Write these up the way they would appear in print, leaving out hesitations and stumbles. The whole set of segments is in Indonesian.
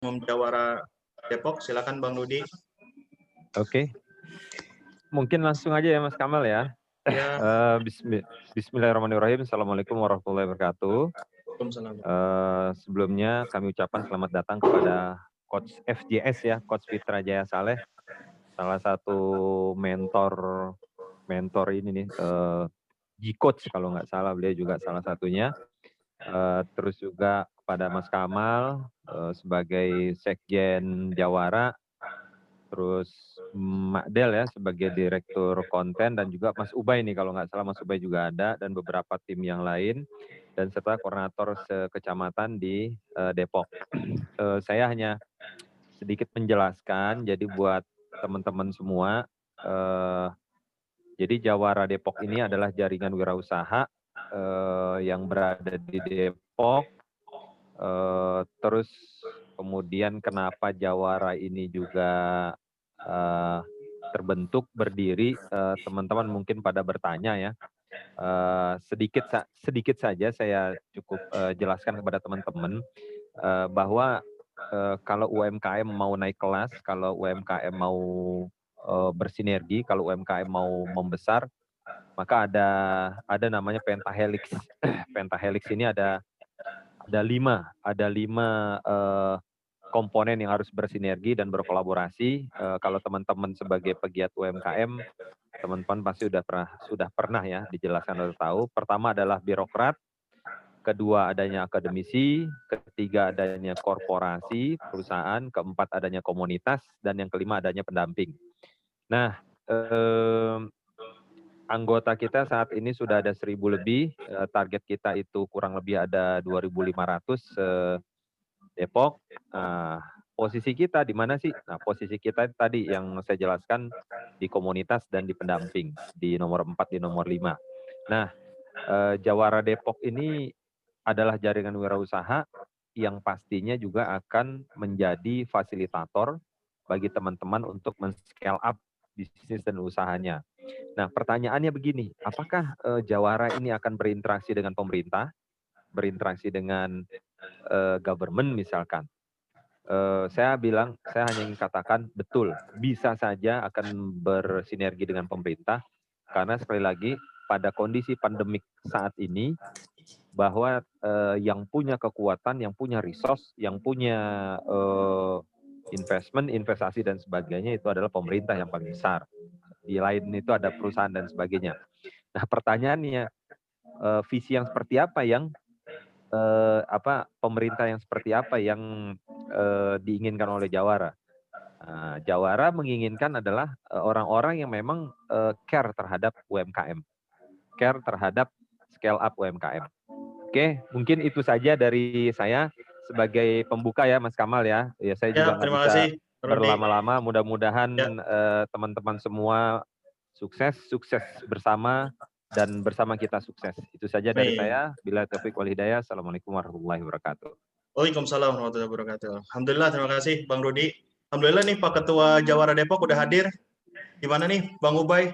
Umum Jawara Depok. Silakan Bang Rudi. Oke. Mungkin langsung aja ya Mas Kamal ya. Ya. Bismillahirrahmanirrahim. Assalamualaikum warahmatullahi wabarakatuh. Sebelumnya kami ucapkan selamat datang kepada Coach FJS ya, Coach Fitra Jaya Saleh, salah satu mentor ini nih, G-Coach kalau nggak salah, beliau juga salah satunya. Terus juga kepada Mas Kamal sebagai Sekjen Jawara, terus Mak Del ya sebagai Direktur Konten, dan juga Mas Ubay nih kalau nggak salah, Mas Ubay juga ada, dan beberapa tim yang lain, dan serta koordinator sekecamatan di Depok. Saya hanya sedikit menjelaskan, jadi buat teman-teman semua, jadi Jawara Depok ini adalah jaringan wirausaha yang berada di Depok. Terus kemudian kenapa Jawara ini juga terbentuk berdiri, teman-teman mungkin pada bertanya ya. Sedikit saja saya cukup jelaskan kepada teman-teman bahwa kalau UMKM mau naik kelas, kalau UMKM mau bersinergi, kalau UMKM mau membesar, maka ada namanya pentahelix. Pentahelix ini ada lima komponen yang harus bersinergi dan berkolaborasi. Kalau teman-teman sebagai pegiat UMKM, teman-teman pasti sudah pernah ya dijelaskan atau tahu. Pertama adalah birokrat, kedua adanya akademisi, ketiga adanya korporasi, perusahaan, keempat adanya komunitas, dan yang kelima adanya pendamping. Nah, anggota kita saat ini sudah ada 1.000 lebih, target kita itu kurang lebih ada 2.500 Depok. Posisi kita di mana sih? Nah, posisi kita tadi yang saya jelaskan di komunitas dan di pendamping, di nomor 4, di nomor 5. Nah, Jawara Depok ini adalah jaringan wirausaha yang pastinya juga akan menjadi fasilitator bagi teman-teman untuk men-scale up bisnis dan usahanya. Nah, pertanyaannya begini, apakah Jawara ini akan berinteraksi dengan pemerintah, berinteraksi dengan government misalkan? Saya hanya ingin katakan betul, bisa saja akan bersinergi dengan pemerintah, karena sekali lagi pada kondisi pandemik saat ini, bahwa yang punya kekuatan, yang punya resource, yang punya investasi dan sebagainya itu adalah pemerintah yang paling besar. Di lain itu ada perusahaan dan sebagainya. Nah, pertanyaannya, visi yang seperti apa yang pemerintah yang seperti apa yang diinginkan oleh Jawara? Jawara menginginkan adalah orang-orang yang memang care terhadap UMKM, care terhadap scale up UMKM. Oke, mungkin itu saja dari saya sebagai pembuka ya Mas Kamal ya. Ya saya juga nggak bisa berlama-lama. Mudah-mudahan teman-teman semua sukses bersama, dan bersama kita sukses. Itu saja dari saya. Bila taufiq wal hidayah. Assalamualaikum warahmatullahi wabarakatuh. Waalaikumsalam warahmatullahi wabarakatuh. Alhamdulillah, terima kasih Bang Rudi. Alhamdulillah nih Pak Ketua Jawara Depok udah hadir. Gimana nih Bang Ubay?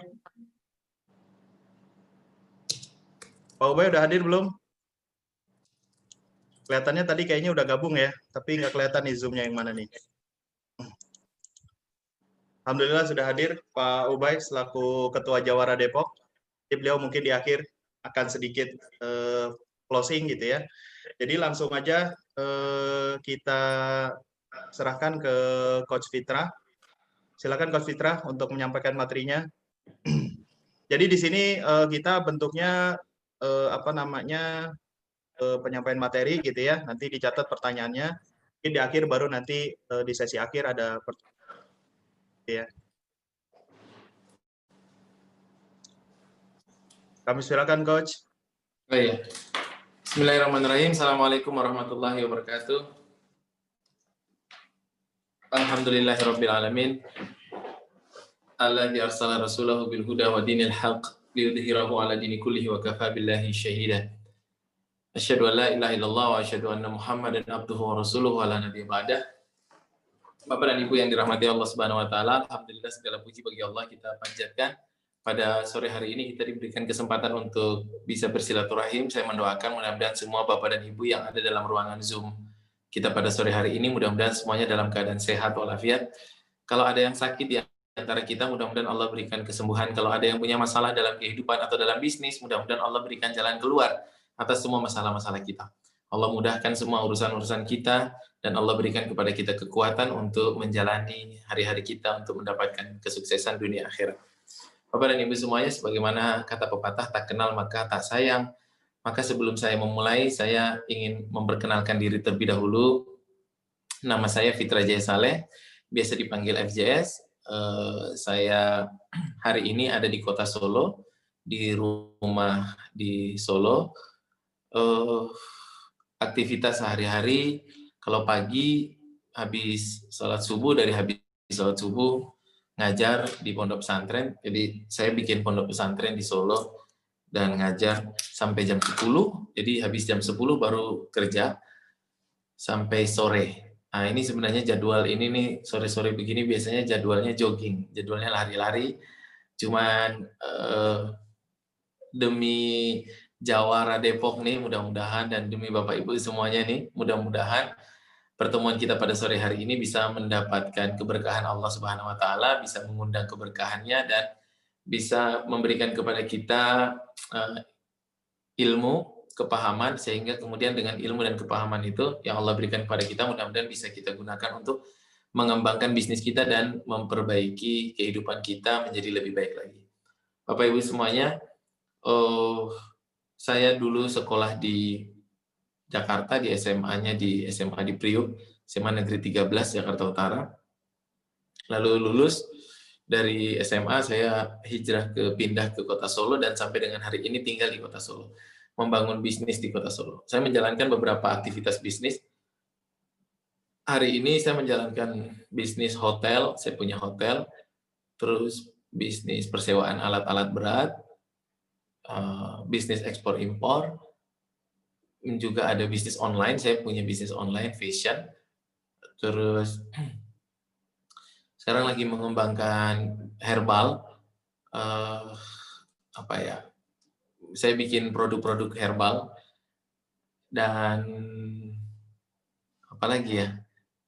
Pak Ubay udah hadir belum? Kelihatannya tadi kayaknya udah gabung ya, tapi nggak kelihatan nih Zoom-nya yang mana nih. Alhamdulillah sudah hadir Pak Ubay selaku Ketua Jawara Depok. Jadi beliau mungkin di akhir akan sedikit closing gitu ya. Jadi langsung aja kita serahkan ke Coach Fitra. Silakan Coach Fitra untuk menyampaikan materinya. Jadi di sini kita bentuknya penyampaian materi gitu ya. Nanti dicatat pertanyaannya. Di akhir baru nanti di sesi akhir ada pertanyaan. Ya. Kami silakan Coach. Baik. Bismillahirrahmanirrahim. Assalamualaikum warahmatullahi wabarakatuh. Alhamdulillahirabbil alamin. Alladzi arsala rasulahu bil huda wa dinil haqq liyudhhirahu 'ala dini kullihi wa kafa billahi shahida. Asyhadu an la ilaha illallah wa asyhadu anna Muhammadan abduhu wa rasuluhu ala nabiyyi ba'dah. Bapak dan Ibu yang dirahmati Allah Subhanahu wa taala, alhamdulillah segala puji bagi Allah kita panjatkan. Pada sore hari ini kita diberikan kesempatan untuk bisa bersilaturahim. Saya mendoakan mudah-mudahan semua Bapak dan Ibu yang ada dalam ruangan Zoom kita pada sore hari ini. Mudah-mudahan semuanya dalam keadaan sehat walafiat. Kalau ada yang sakit di antara kita, mudah-mudahan Allah berikan kesembuhan. Kalau ada yang punya masalah dalam kehidupan atau dalam bisnis, mudah-mudahan Allah berikan jalan keluar atas semua masalah-masalah kita. Allah mudahkan semua urusan-urusan kita, dan Allah berikan kepada kita kekuatan untuk menjalani hari-hari kita untuk mendapatkan kesuksesan dunia akhirat. Bapak dan Ibu semuanya, sebagaimana kata pepatah, tak kenal maka tak sayang. Maka sebelum saya memulai, saya ingin memperkenalkan diri terlebih dahulu. Nama saya Fitra Jaya Saleh, biasa dipanggil FJS. Saya hari ini ada di kota Solo, di rumah di Solo. Aktivitas sehari-hari, kalau pagi habis sholat subuh, dari habis sholat subuh ngajar di pondok pesantren. Jadi saya bikin pondok pesantren di Solo dan ngajar sampai jam 10. Jadi habis jam 10 baru kerja sampai sore. Nah, ini sebenarnya jadwal ini nih, sore-sore begini biasanya jadwalnya jogging, jadwalnya lari-lari. Cuman demi Jawara Depok nih, mudah-mudahan, dan demi Bapak Ibu semuanya nih, mudah-mudahan pertemuan kita pada sore hari ini bisa mendapatkan keberkahan Allah Subhanahu wa taala, bisa mengundang keberkahannya, dan bisa memberikan kepada kita ilmu, kepahaman, sehingga kemudian dengan ilmu dan kepahaman itu yang Allah berikan kepada kita, mudah-mudahan bisa kita gunakan untuk mengembangkan bisnis kita dan memperbaiki kehidupan kita menjadi lebih baik lagi. Bapak Ibu semuanya, saya dulu sekolah di Jakarta, di SMA-nya di SMA di Priuk, SMA Negeri 13 Jakarta Utara. Lalu lulus dari SMA, saya hijrah pindah ke kota Solo, dan sampai dengan hari ini tinggal di kota Solo, membangun bisnis di kota Solo. Saya menjalankan beberapa aktivitas bisnis. Hari ini saya menjalankan bisnis hotel, saya punya hotel, terus bisnis persewaan alat-alat berat, bisnis ekspor impor, juga ada bisnis online, saya punya bisnis online fashion. Terus sekarang lagi mengembangkan herbal, saya bikin produk-produk herbal, dan apalagi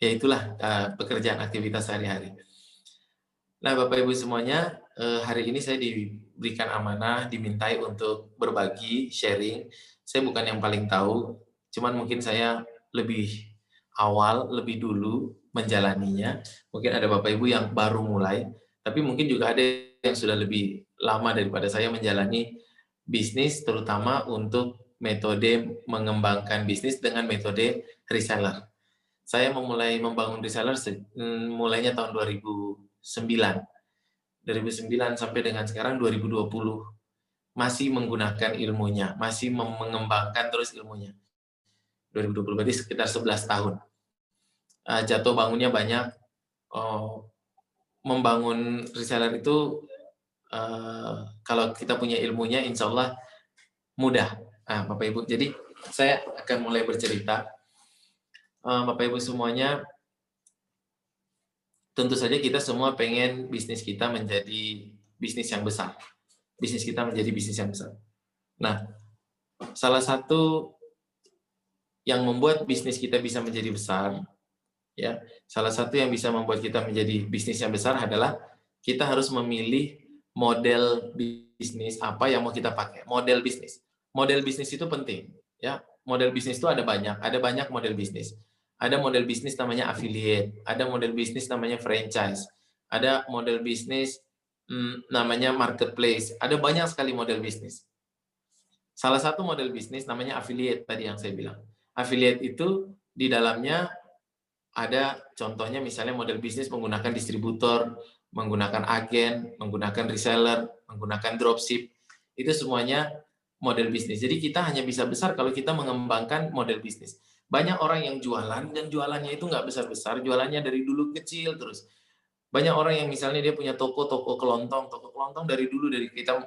ya itulah pekerjaan aktivitas sehari-hari. Nah, Bapak Ibu semuanya, hari ini saya diberikan amanah, dimintai untuk berbagi, sharing. Saya bukan yang paling tahu, cuman mungkin saya lebih awal, lebih dulu menjalaninya. Mungkin ada Bapak Ibu yang baru mulai, tapi mungkin juga ada yang sudah lebih lama daripada saya menjalani bisnis, terutama untuk metode mengembangkan bisnis dengan metode reseller. Saya memulai membangun reseller mulainya tahun 2009 sampai dengan sekarang 2020. Masih menggunakan ilmunya, masih mengembangkan terus ilmunya. 2020 berarti sekitar 11 tahun. Jatuh bangunnya banyak. Membangun reseller itu, kalau kita punya ilmunya, insya Allah mudah. Bapak Ibu, jadi saya akan mulai bercerita. Bapak Ibu semuanya, tentu saja kita semua pengen bisnis kita menjadi bisnis yang besar. Bisnis kita menjadi bisnis yang besar. Nah, salah satu yang membuat bisnis kita bisa menjadi besar, ya, salah satu yang bisa membuat kita menjadi bisnis yang besar adalah kita harus memilih model bisnis apa yang mau kita pakai. Model bisnis. Model bisnis itu penting, ya. Model bisnis itu ada banyak model bisnis. Ada model bisnis namanya affiliate, ada model bisnis namanya franchise, ada model bisnis namanya marketplace. Ada banyak sekali model bisnis. Salah satu model bisnis namanya affiliate tadi yang saya bilang. Affiliate itu di dalamnya ada contohnya, misalnya model bisnis menggunakan distributor, menggunakan agen, menggunakan reseller, menggunakan dropship. Itu semuanya model bisnis. Jadi kita hanya bisa besar kalau kita mengembangkan model bisnis. Banyak orang yang jualan dan jualannya itu nggak besar-besar, jualannya dari dulu kecil terus. Banyak orang yang misalnya dia punya toko kelontong dari dulu,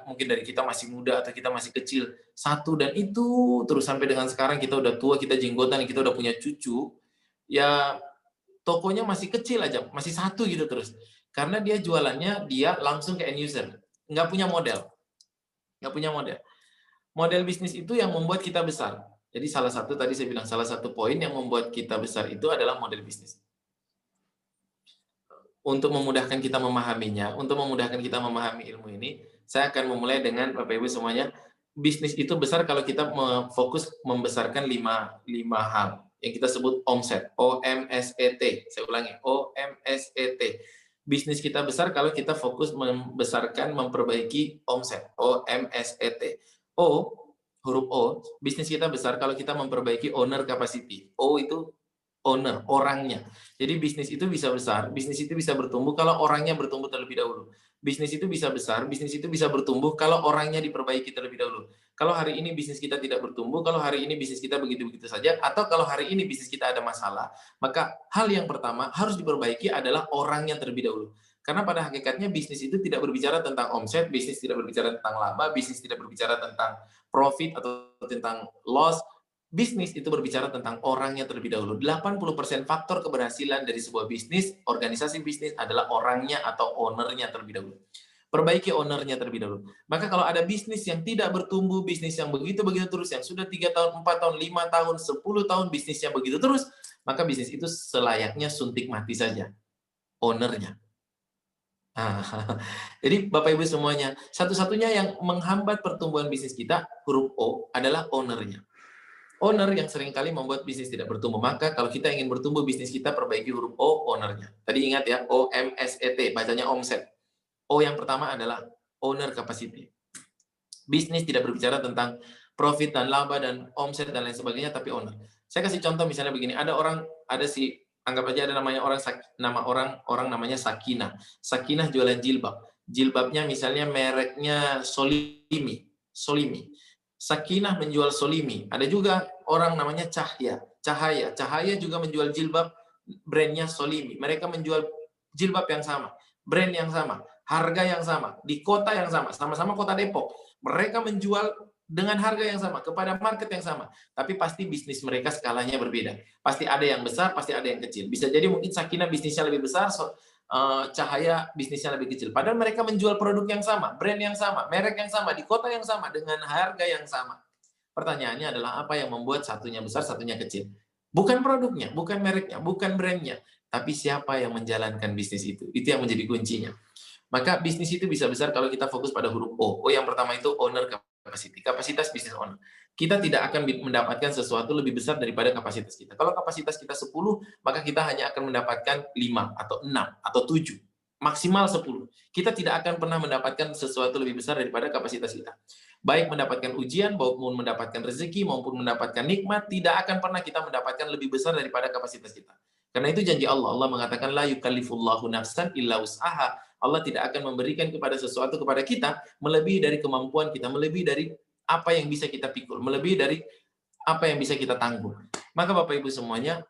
mungkin dari kita masih muda atau kita masih kecil, satu, dan itu terus sampai dengan sekarang kita udah tua, kita jenggotan, kita udah punya cucu, ya tokonya masih kecil aja, masih satu gitu terus. Karena dia jualannya dia langsung ke end user, nggak punya model. Model bisnis itu yang membuat kita besar. Jadi salah satu tadi saya bilang, salah satu poin yang membuat kita besar itu adalah model bisnis. Untuk memudahkan kita memahaminya, untuk memudahkan kita memahami ilmu ini, saya akan memulai dengan Bapak Ibu semuanya, bisnis itu besar kalau kita fokus membesarkan lima hal yang kita sebut omset, OMSET. Saya ulangi, OMSET. Bisnis kita besar kalau kita fokus membesarkan, memperbaiki omset, OMSET. O, huruf O, bisnis kita besar kalau kita memperbaiki owner capacity. O itu owner, orangnya. Jadi bisnis itu bisa besar, bisnis itu bisa bertumbuh kalau orangnya bertumbuh terlebih dahulu. Bisnis itu bisa besar, bisnis itu bisa bertumbuh kalau orangnya diperbaiki terlebih dahulu. Kalau hari ini bisnis kita tidak bertumbuh, kalau hari ini bisnis kita begitu-begitu saja, atau kalau hari ini bisnis kita ada masalah, maka hal yang pertama harus diperbaiki adalah orangnya terlebih dahulu. Karena pada hakikatnya bisnis itu tidak berbicara tentang omset, bisnis tidak berbicara tentang laba, bisnis tidak berbicara tentang profit atau tentang loss. Bisnis itu berbicara tentang orangnya terlebih dahulu. 80% faktor keberhasilan dari sebuah bisnis, organisasi bisnis adalah orangnya atau ownernya terlebih dahulu. Perbaiki ownernya terlebih dahulu. Maka kalau ada bisnis yang tidak bertumbuh, bisnis yang begitu-begitu terus, yang sudah 3 tahun, 4 tahun, 5 tahun, 10 tahun bisnis yang begitu terus, maka bisnis itu selayaknya suntik mati saja. Ownernya. Jadi Bapak Ibu semuanya, satu-satunya yang menghambat pertumbuhan bisnis kita, huruf O, adalah ownernya. Owner yang seringkali membuat bisnis tidak bertumbuh. Maka kalau kita ingin bertumbuh bisnis kita, perbaiki huruf O, ownernya. Tadi ingat ya, OMSET, bacanya omset. O yang pertama adalah owner capacity. Bisnis tidak berbicara tentang profit dan laba dan omset dan lain sebagainya, tapi owner. Saya kasih contoh misalnya begini, anggap aja ada orang namanya Sakinah. Sakinah jualan jilbab. Jilbabnya misalnya mereknya Solimi. Sakinah menjual Solimi. Ada juga orang namanya Cahaya juga menjual jilbab brandnya Solimi. Mereka menjual jilbab yang sama, brand yang sama, harga yang sama, di kota yang sama, sama-sama kota Depok. Mereka menjual dengan harga yang sama, kepada market yang sama. Tapi pasti bisnis mereka skalanya berbeda. Pasti ada yang besar, pasti ada yang kecil. Bisa jadi mungkin Sakinah bisnisnya lebih besar, Cahaya bisnisnya lebih kecil. Padahal mereka menjual produk yang sama, brand yang sama, merek yang sama, di kota yang sama, dengan harga yang sama. Pertanyaannya adalah apa yang membuat satunya besar, satunya kecil? Bukan produknya, bukan mereknya, bukan brandnya, tapi siapa yang menjalankan bisnis itu. Itu yang menjadi kuncinya. Maka bisnis itu bisa besar kalau kita fokus pada huruf O. O yang pertama itu owner capacity, kapasitas bisnis owner. Kita tidak akan mendapatkan sesuatu lebih besar daripada kapasitas kita. Kalau kapasitas kita 10, maka kita hanya akan mendapatkan 5 atau 6 atau 7, maksimal 10. Kita tidak akan pernah mendapatkan sesuatu lebih besar daripada kapasitas kita. Baik mendapatkan ujian, maupun mendapatkan rezeki, maupun mendapatkan nikmat, tidak akan pernah kita mendapatkan lebih besar daripada kapasitas kita. Karena itu janji Allah. Allah mengatakan, la yukallifullahu nafsan illa wus'aha. Allah tidak akan memberikan kepada sesuatu kepada kita melebihi dari kemampuan kita, melebihi dari apa yang bisa kita pikul, melebihi dari apa yang bisa kita tanggung. Maka Bapak Ibu semuanya,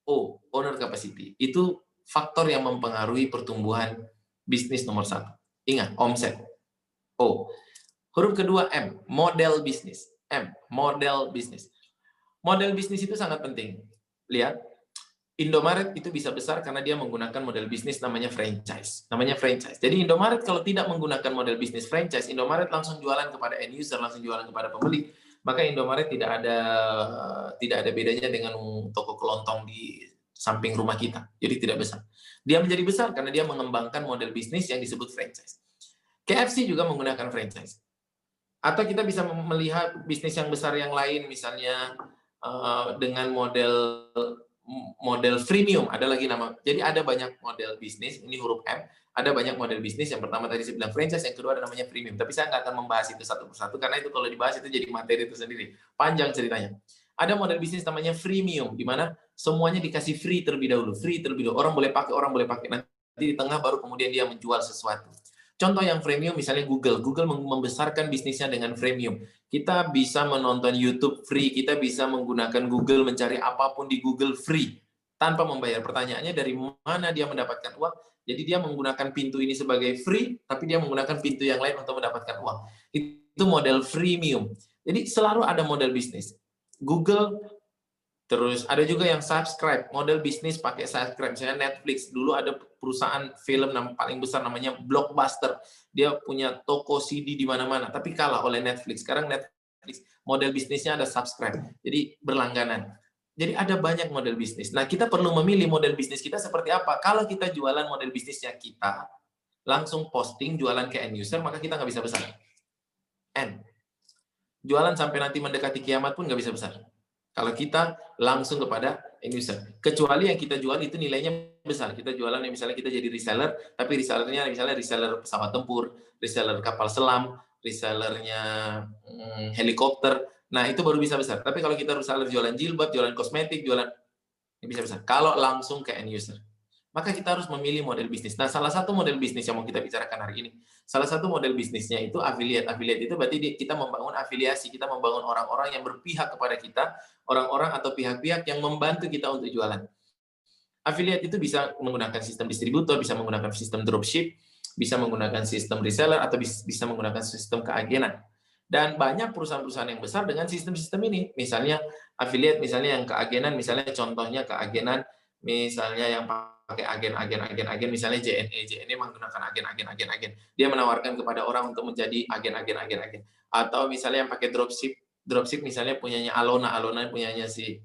owner capacity itu faktor yang mempengaruhi pertumbuhan bisnis nomor 1. Ingat, omset. O. Huruf kedua M, model bisnis. M, model bisnis. Model bisnis itu sangat penting. Lihat, Indomaret itu bisa besar karena dia menggunakan model bisnis namanya franchise. Jadi Indomaret kalau tidak menggunakan model bisnis franchise, Indomaret langsung jualan kepada end user, langsung jualan kepada pembeli. Maka Indomaret tidak ada bedanya dengan toko kelontong di samping rumah kita. Jadi tidak besar. Dia menjadi besar karena dia mengembangkan model bisnis yang disebut franchise. KFC juga menggunakan franchise. Atau kita bisa melihat bisnis yang besar yang lain, misalnya dengan model freemium, ada lagi nama. Jadi ada banyak model bisnis, ini huruf M, ada banyak model bisnis. Yang pertama tadi saya bilang franchise, yang kedua ada namanya freemium. Tapi saya nggak akan membahas itu satu persatu, karena itu kalau dibahas itu jadi materi itu sendiri. Panjang ceritanya. Ada model bisnis namanya freemium, di mana semuanya dikasih free terlebih dahulu. Orang boleh pakai. Nanti di tengah baru kemudian dia menjual sesuatu. Contoh yang freemium misalnya Google. Google membesarkan bisnisnya dengan freemium. Kita bisa menonton YouTube free, kita bisa menggunakan Google mencari apapun di Google free tanpa membayar. Pertanyaannya dari mana dia mendapatkan uang? Jadi dia menggunakan pintu ini sebagai free, tapi dia menggunakan pintu yang lain untuk mendapatkan uang. Itu model freemium. Jadi selalu ada model bisnis. Google, terus ada juga yang subscribe, model bisnis pakai subscribe. Misalnya Netflix, dulu ada perusahaan film paling besar namanya Blockbuster. Dia punya toko CD di mana-mana, tapi kalah oleh Netflix. Sekarang Netflix Netflix. Model bisnisnya ada subscribe, jadi berlangganan. Jadi ada banyak model bisnis. Nah, kita perlu memilih model bisnis kita seperti apa. Kalau kita jualan model bisnisnya kita, langsung posting jualan ke end user, maka kita nggak bisa besar. End. Jualan sampai nanti mendekati kiamat pun nggak bisa besar. Kalau kita langsung kepada end user. Kecuali yang kita jual itu nilainya besar. Kita jualan misalnya kita jadi reseller, tapi resellernya misalnya reseller pesawat tempur, reseller kapal selam, resellernya helikopter. Nah, itu baru bisa besar. Tapi kalau kita reseller jualan jilbab, jualan kosmetik, jualan, ini bisa besar. Kalau langsung ke end user. Maka kita harus memilih model bisnis. Nah, salah satu model bisnis yang mau kita bicarakan hari ini, salah satu model bisnisnya itu affiliate. Affiliate itu berarti kita membangun afiliasi, kita membangun orang-orang yang berpihak kepada kita, orang-orang atau pihak-pihak yang membantu kita untuk jualan. Affiliate itu bisa menggunakan sistem distributor, bisa menggunakan sistem dropship, bisa menggunakan sistem reseller, atau bisa menggunakan sistem keagenan. Dan banyak perusahaan-perusahaan yang besar dengan sistem-sistem ini. Misalnya affiliate, misalnya yang keagenan, misalnya contohnya keagenan, misalnya yang pakai agen, misalnya JNE menggunakan agen. Dia menawarkan kepada orang untuk menjadi agen. Atau misalnya yang pakai dropship misalnya punyanya Alona punyanya si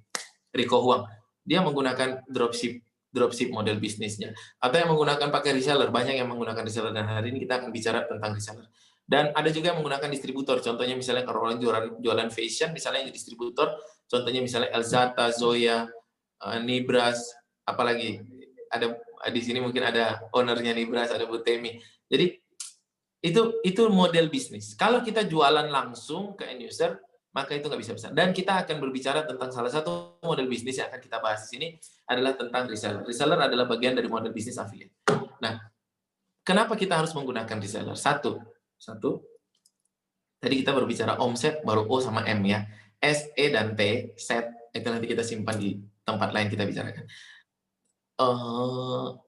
Rico Huang. Dia menggunakan dropship model bisnisnya. Atau yang menggunakan pakai reseller, banyak yang menggunakan reseller, dan hari ini kita akan bicara tentang reseller. Dan ada juga yang menggunakan distributor, contohnya misalnya kalau orang jualan fashion, misalnya yang distributor, contohnya misalnya Elzata, Zoya, Nibras, apalagi ada di sini mungkin ada ownernya Nibras, ada Bu Temi. Jadi itu model bisnis. Kalau kita jualan langsung ke end user, maka itu nggak bisa besar. Dan kita akan berbicara tentang salah satu model bisnis yang akan kita bahas di sini adalah tentang reseller. Reseller adalah bagian dari model bisnis affiliate. Nah, kenapa kita harus menggunakan reseller? Satu, tadi kita berbicara omset, baru O sama M ya. S, E, dan T, set, itu nanti kita simpan di tempat lain kita bicarakan.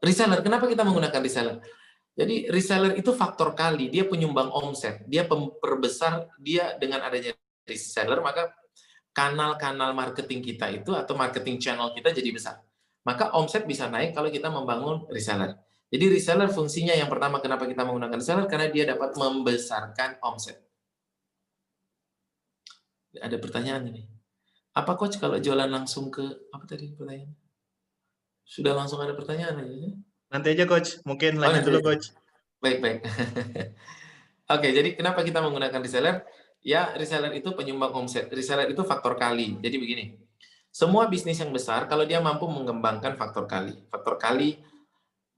Reseller, kenapa kita menggunakan reseller? Jadi reseller itu faktor kali, dia penyumbang omset, dia perbesar, dia dengan adanya reseller, maka kanal-kanal marketing kita itu atau marketing channel kita jadi besar. Maka omset bisa naik kalau kita membangun reseller. Jadi reseller fungsinya yang pertama kenapa kita menggunakan reseller, karena dia dapat membesarkan omset. Ada pertanyaan ini. Apa coach kalau jualan langsung ke, apa tadi pertanyaan? Sudah langsung ada pertanyaan aja. Nanti aja coach, mungkin lanjut dulu coach. Baik. Oke, jadi kenapa kita menggunakan reseller? Ya, reseller itu penyumbang omset. Reseller itu faktor kali. Jadi begini, semua bisnis yang besar, kalau dia mampu mengembangkan faktor kali. Faktor kali,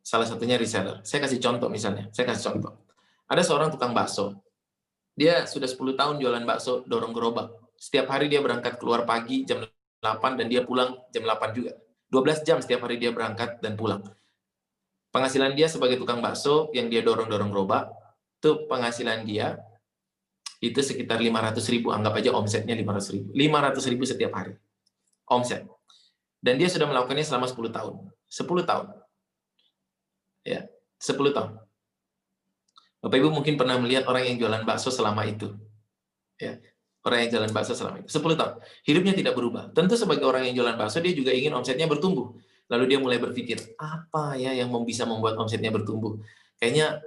salah satunya reseller. Saya kasih contoh misalnya. Ada seorang tukang bakso. Dia sudah 10 tahun jualan bakso, dorong gerobak. Setiap hari dia berangkat keluar pagi jam 8 dan dia pulang jam 8 juga. 12 jam setiap hari dia berangkat dan pulang. Penghasilan dia sebagai tukang bakso yang dia dorong-dorong gerobak, itu penghasilan dia itu sekitar 500.000, anggap aja omsetnya 500.000. 500.000 setiap hari. Omset. Dan dia sudah melakukannya selama 10 tahun. 10 tahun. Ya, 10 tahun. Bapak Ibu mungkin pernah melihat orang yang jualan bakso selama itu. Ya, orang yang jualan bakso selama itu. 10 tahun. Hidupnya tidak berubah. Tentu sebagai orang yang jualan bakso, dia juga ingin omsetnya bertumbuh. Lalu dia mulai berpikir, apa ya yang bisa membuat omsetnya bertumbuh? Kayaknya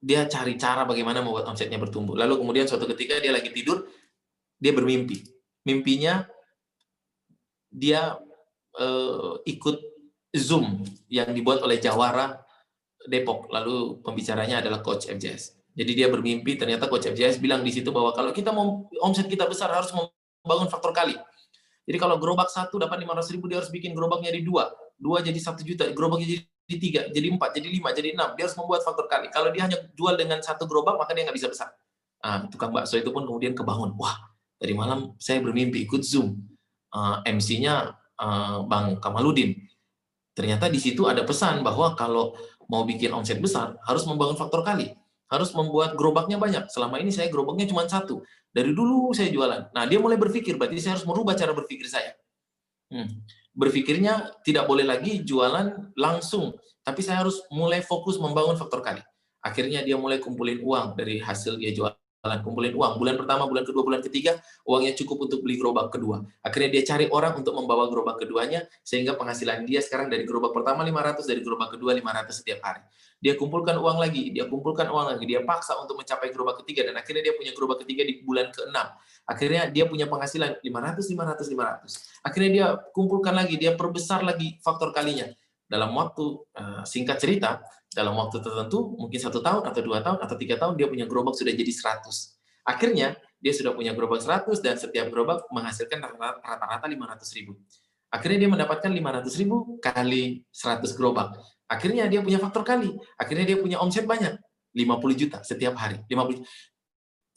dia cari cara bagaimana membuat omsetnya bertumbuh. Lalu kemudian suatu ketika dia lagi tidur, dia bermimpi. Mimpinya dia ikut Zoom yang dibuat oleh Jawara Depok. Lalu pembicaranya adalah Coach FJS. Jadi dia bermimpi, ternyata Coach FJS bilang di situ bahwa kalau kita mau omset kita besar harus membangun faktor kali. Jadi kalau gerobak 1 dapat 500.000, dia harus bikin gerobaknya jadi 2 jadi 1 juta, gerobaknya jadi 3, jadi 4, jadi 5, jadi 6. Dia harus membuat faktor kali. Kalau dia hanya jual dengan 1 gerobak, maka dia nggak bisa besar. Nah, tukang bakso itu pun kemudian kebangun. Wah, tadi malam saya bermimpi ikut Zoom. MC-nya Bang Kamaludin. Ternyata di situ ada pesan bahwa kalau mau bikin omset besar, harus membangun faktor kali. Harus membuat gerobaknya banyak. Selama ini saya gerobaknya cuma 1. Dari dulu saya jualan. Nah, dia mulai berpikir, berarti saya harus merubah cara berpikir saya. Berpikirnya tidak boleh lagi jualan langsung, tapi saya harus mulai fokus membangun faktor kali. Akhirnya dia mulai kumpulin uang dari hasil dia jualan. kumpulin uang. Bulan pertama, bulan kedua, bulan ketiga, uangnya cukup untuk beli gerobak kedua. Akhirnya dia cari orang untuk membawa gerobak keduanya, sehingga penghasilan dia sekarang dari gerobak pertama 500, dari gerobak kedua 500 setiap hari. Dia kumpulkan uang lagi, dia paksa untuk mencapai gerobak ketiga, dan akhirnya dia punya gerobak ketiga di bulan ke-6. Akhirnya dia punya penghasilan 500, 500, 500. Akhirnya dia kumpulkan lagi, dia perbesar lagi faktor kalinya. Dalam waktu, singkat cerita, dalam waktu tertentu, mungkin 1 tahun, atau 2 tahun, atau 3 tahun, dia punya gerobak sudah jadi 100. Akhirnya, dia sudah punya gerobak 100, dan setiap gerobak menghasilkan rata-rata 500.000. Akhirnya dia mendapatkan 500.000 kali 100 gerobak. Akhirnya dia punya faktor kali. Akhirnya dia punya omset banyak. 50 juta setiap hari. 50.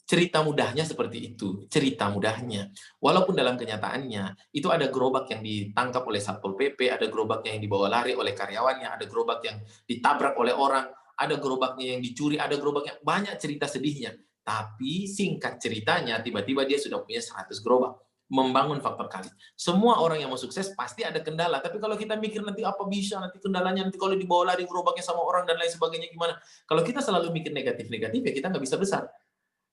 Cerita mudahnya seperti itu, cerita mudahnya. Walaupun dalam kenyataannya, itu ada gerobak yang ditangkap oleh Satpol PP, ada gerobaknya yang dibawa lari oleh karyawannya, ada gerobak yang ditabrak oleh orang, ada gerobaknya yang dicuri, ada gerobaknya, banyak cerita sedihnya. Tapi singkat ceritanya, tiba-tiba dia sudah punya 100 gerobak. Membangun faktor kali. Semua orang yang mau sukses pasti ada kendala, tapi kalau kita mikir nanti apa bisa, nanti kendalanya, nanti kalau dibawa lari gerobaknya sama orang dan lain sebagainya gimana. Kalau kita selalu mikir negatif-negatif, ya kita nggak bisa besar.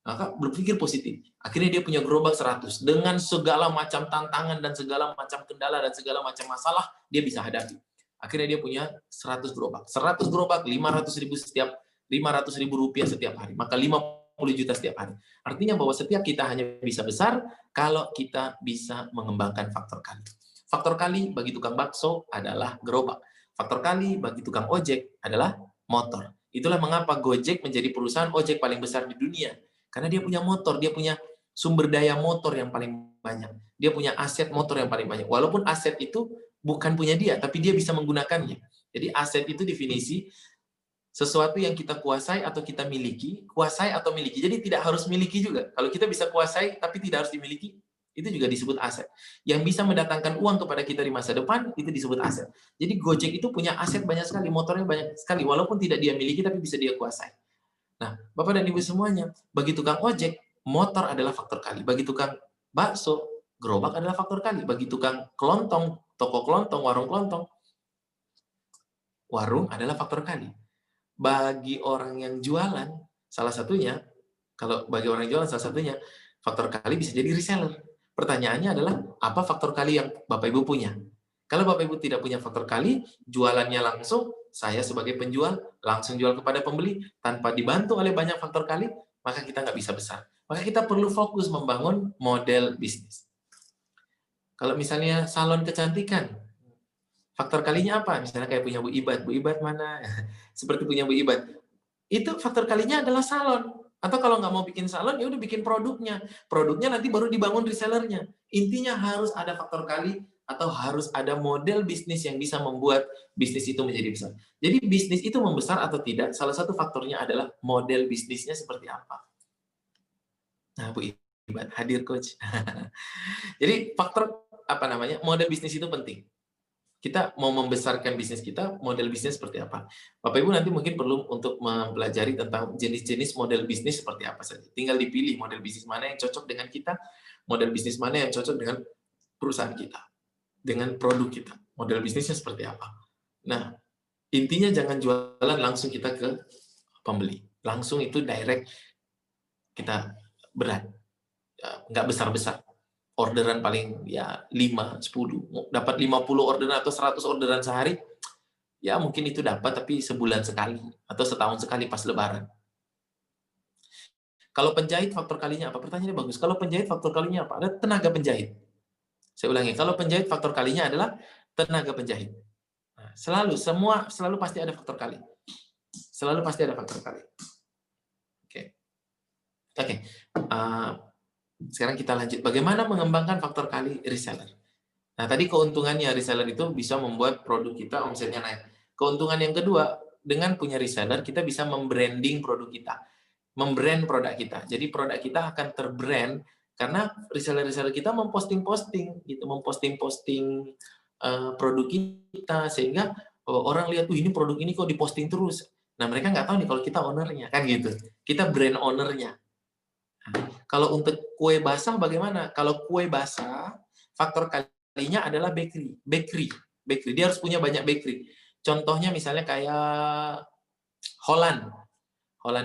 Maka berpikir positif. Akhirnya dia punya gerobak 100. Dengan segala macam tantangan dan segala macam kendala dan segala macam masalah, dia bisa hadapi. Akhirnya dia punya 100 gerobak. 100 gerobak, 500.000 rupiah setiap hari. Maka 50 juta setiap hari. Artinya bahwa setiap kita hanya bisa besar kalau kita bisa mengembangkan faktor kali. Faktor kali bagi tukang bakso adalah gerobak. Faktor kali bagi tukang ojek adalah motor. Itulah mengapa Gojek menjadi perusahaan ojek paling besar di dunia. Karena dia punya motor, dia punya sumber daya motor yang paling banyak. Dia punya aset motor yang paling banyak. Walaupun aset itu bukan punya dia, tapi dia bisa menggunakannya. Jadi aset itu definisi sesuatu yang kita kuasai atau kita miliki, kuasai atau miliki. Jadi tidak harus miliki juga. Kalau kita bisa kuasai tapi tidak harus dimiliki, itu juga disebut aset. Yang bisa mendatangkan uang kepada kita di masa depan, itu disebut aset. Jadi Gojek itu punya aset banyak sekali, motornya banyak sekali. Walaupun tidak dia miliki, tapi bisa dia kuasai. Nah, Bapak dan Ibu semuanya, bagi tukang ojek, motor adalah faktor kali. Bagi tukang bakso, gerobak adalah faktor kali. Bagi tukang kelontong, toko kelontong, warung kelontong, warung adalah faktor kali. Bagi orang yang jualan, salah satunya, kalau bagi orang yang jualan, salah satunya, faktor kali bisa jadi reseller. Pertanyaannya adalah, apa faktor kali yang Bapak Ibu punya? Kalau Bapak Ibu tidak punya faktor kali, jualannya langsung, saya sebagai penjual, langsung jual kepada pembeli, tanpa dibantu oleh banyak faktor kali, maka kita nggak bisa besar. Maka kita perlu fokus membangun model bisnis. Kalau misalnya salon kecantikan, faktor kalinya apa? Misalnya kayak punya Bu Ibad mana? Seperti punya Bu Ibad. Itu faktor kalinya adalah salon. Atau kalau nggak mau bikin salon, ya udah bikin produknya. Produknya nanti baru dibangun resellernya. Intinya harus ada faktor kali, atau harus ada model bisnis yang bisa membuat bisnis itu menjadi besar. Jadi bisnis itu membesar atau tidak, salah satu faktornya adalah model bisnisnya seperti apa. Nah, Bu Ibad hadir coach. Jadi faktor model bisnis itu penting. Kita mau membesarkan bisnis kita, model bisnis seperti apa. Bapak Ibu nanti mungkin perlu untuk mempelajari tentang jenis-jenis model bisnis seperti apa saja. Tinggal dipilih model bisnis mana yang cocok dengan kita, model bisnis mana yang cocok dengan perusahaan kita, dengan produk kita. Model bisnisnya seperti apa. Nah, intinya jangan jualan langsung kita ke pembeli. Langsung itu direct kita berat. Nggak besar-besar. Orderan paling ya 5, 10. Dapat 50 orderan atau 100 orderan sehari, ya mungkin itu dapat, tapi sebulan sekali atau setahun sekali pas lebaran. Kalau penjahit faktor kalinya apa? Pertanyaannya bagus. Kalau penjahit faktor kalinya apa? Ada tenaga penjahit. Saya ulangi, kalau penjahit faktor kalinya adalah tenaga penjahit. Nah, selalu pasti ada faktor kali. Selalu pasti ada faktor kali. Oke. Sekarang kita lanjut. Bagaimana mengembangkan faktor kali reseller? Nah, tadi keuntungannya reseller itu bisa membuat produk kita omsetnya naik. Keuntungan yang kedua, dengan punya reseller, kita bisa membranding produk kita. Membrand produk kita. Jadi produk kita akan terbrand karena reseller-reseller kita memposting gitu, memposting produk kita, sehingga orang lihat, ini produk ini kok diposting terus. Nah, mereka nggak tahu nih kalau kita ownernya, kan gitu. Kita brand ownernya. Kalau untuk kue basah bagaimana? Kalau kue basah, faktor kalinya adalah bakery. Dia harus punya banyak bakery. Contohnya misalnya kayak Holland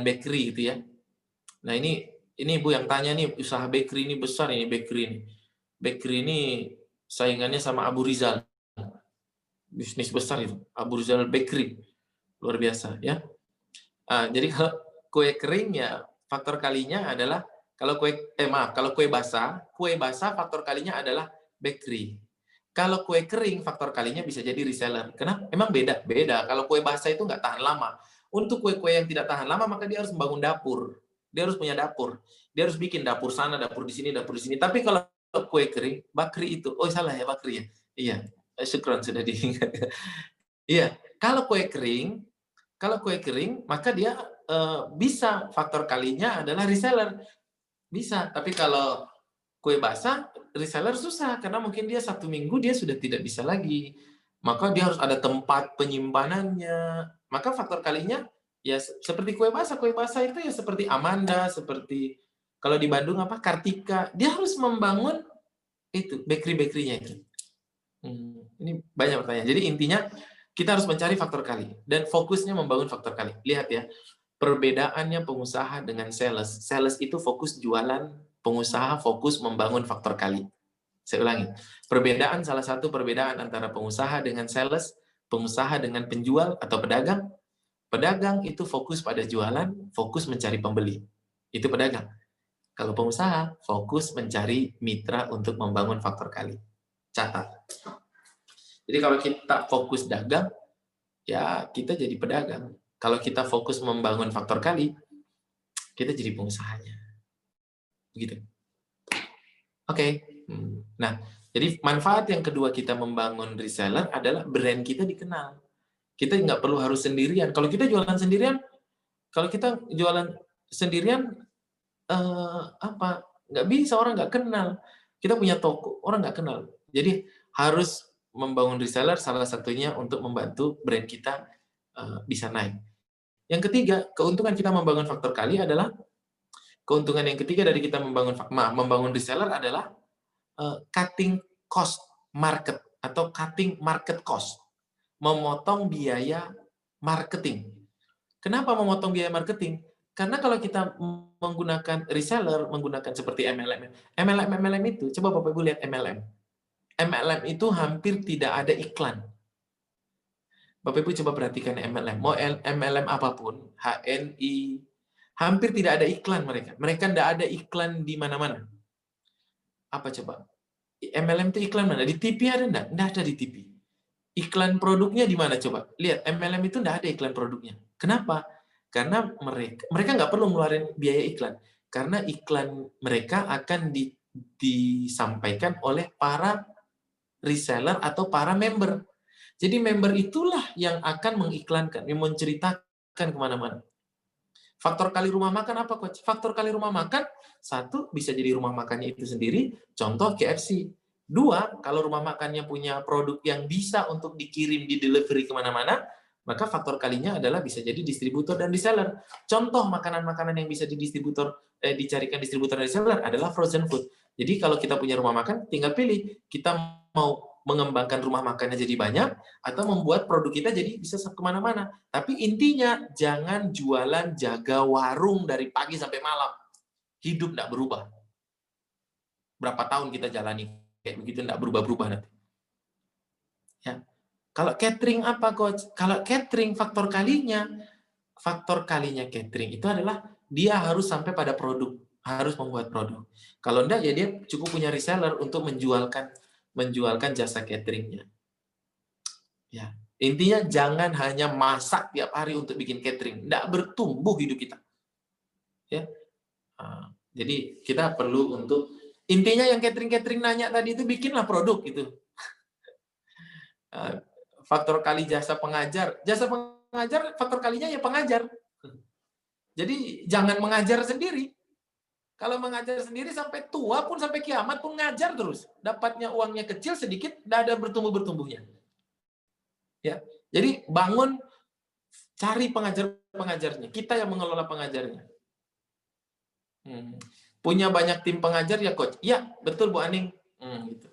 Bakery gitu ya. Nah, ini Ini Bu yang tanya nih, usaha bakery ini besar ini, bakery ini. Bakery ini saingannya sama Abu Rizal. Bisnis besar itu, Abu Rizal Bakery. Luar biasa ya. Jadi kalau kue kering ya faktor kalinya adalah kalau kue basah faktor kalinya adalah bakery. Kalau kue kering faktor kalinya bisa jadi reseller. Kenapa? Emang beda. Kalau kue basah itu nggak tahan lama. Untuk kue-kue yang tidak tahan lama maka dia harus membangun dapur. Dia harus punya dapur. Dia harus bikin dapur sana, dapur di sini, dapur di sini. Tapi kalau kue kering, bakri itu. Oh salah ya bakri ya. Iya. Syukron sudah diingat. Iya. Kalau kue kering maka dia bisa faktor kalinya adalah reseller. Bisa. Tapi kalau kue basah, reseller susah karena mungkin dia 1 minggu dia sudah tidak bisa lagi. Maka dia harus ada tempat penyimpanannya. Maka faktor kalinya ya seperti kue basah. Kue basah itu ya seperti Amanda, seperti kalau di Bandung Kartika. Dia harus membangun itu bakery-bakerynya itu. Ini banyak pertanyaan. Jadi intinya kita harus mencari faktor kali dan fokusnya membangun faktor kali. Lihat ya, perbedaannya pengusaha dengan sales. Sales itu fokus jualan, pengusaha fokus membangun faktor kali. Saya ulangi. Salah satu perbedaan antara pengusaha dengan sales, pengusaha dengan penjual atau pedagang. Pedagang itu fokus pada jualan, fokus mencari pembeli. Itu pedagang. Kalau pengusaha, fokus mencari mitra untuk membangun faktor kali. Catat. Jadi kalau kita fokus dagang, ya kita jadi pedagang. Kalau kita fokus membangun faktor kali, kita jadi pengusahanya. Begitu. Oke. Nah, jadi manfaat yang kedua kita membangun reseller adalah brand kita dikenal. Kita nggak perlu harus sendirian. Kalau kita jualan sendirian, nggak bisa, orang nggak kenal. Kita punya toko, orang nggak kenal. Jadi harus membangun reseller salah satunya untuk membantu brand kita bisa naik. Yang ketiga, keuntungan kita membangun faktor kali adalah keuntungan yang ketiga dari kita membangun reseller adalah cutting cost market atau cutting market cost, memotong biaya marketing. Kenapa memotong biaya marketing? Karena kalau kita menggunakan reseller, menggunakan seperti MLM itu, coba Bapak Ibu lihat MLM. MLM itu hampir tidak ada iklan. Bapak Ibu coba perhatikan MLM. Mau MLM apapun, HNI, hampir tidak ada iklan mereka. Mereka tidak ada iklan di mana-mana. Apa coba? MLM itu iklan mana? Di TV ada enggak? Enggak ada di TV. Iklan produknya di mana coba? Lihat, MLM itu enggak ada iklan produknya. Kenapa? Karena mereka nggak perlu ngeluarin biaya iklan. Karena iklan mereka akan disampaikan oleh para reseller atau para member. Jadi member itulah yang akan mengiklankan, yang menceritakan kemana-mana. Faktor kali rumah makan apa, Coach? Faktor kali rumah makan, satu, bisa jadi rumah makannya itu sendiri, contoh KFC. Dua, kalau rumah makannya punya produk yang bisa untuk dikirim, di delivery kemana-mana, maka faktor kalinya adalah bisa jadi distributor dan reseller. Contoh makanan-makanan yang bisa dicarikan distributor dan reseller adalah frozen food. Jadi kalau kita punya rumah makan, tinggal pilih, kita mau mengembangkan rumah makannya jadi banyak, atau membuat produk kita jadi bisa kemana-mana. Tapi intinya, jangan jualan jaga warung dari pagi sampai malam. Hidup nggak berubah. Berapa tahun kita jalani kayak begitu, nggak berubah-berubah nanti. Ya. Kalau catering apa, Coach? Kalau catering, faktor kalinya catering itu adalah dia harus sampai pada produk, harus membuat produk. Kalau enggak, ya dia cukup punya reseller untuk menjualkan jasa cateringnya. Ya, intinya jangan hanya masak tiap hari untuk bikin catering, enggak bertumbuh hidup kita. Ya, jadi kita perlu untuk intinya yang catering nanya tadi itu bikinlah produk gitu. Faktor kali jasa pengajar faktor kalinya ya pengajar. Jadi jangan mengajar sendiri. Kalau mengajar sendiri sampai tua pun, sampai kiamat pun ngajar terus. Dapatnya uangnya kecil sedikit, tidak ada bertumbuh-bertumbuhnya. Ya, jadi cari pengajarnya. Kita yang mengelola pengajarnya. Punya banyak tim pengajar ya, Coach? Ya, betul Bu Aning. Gitu.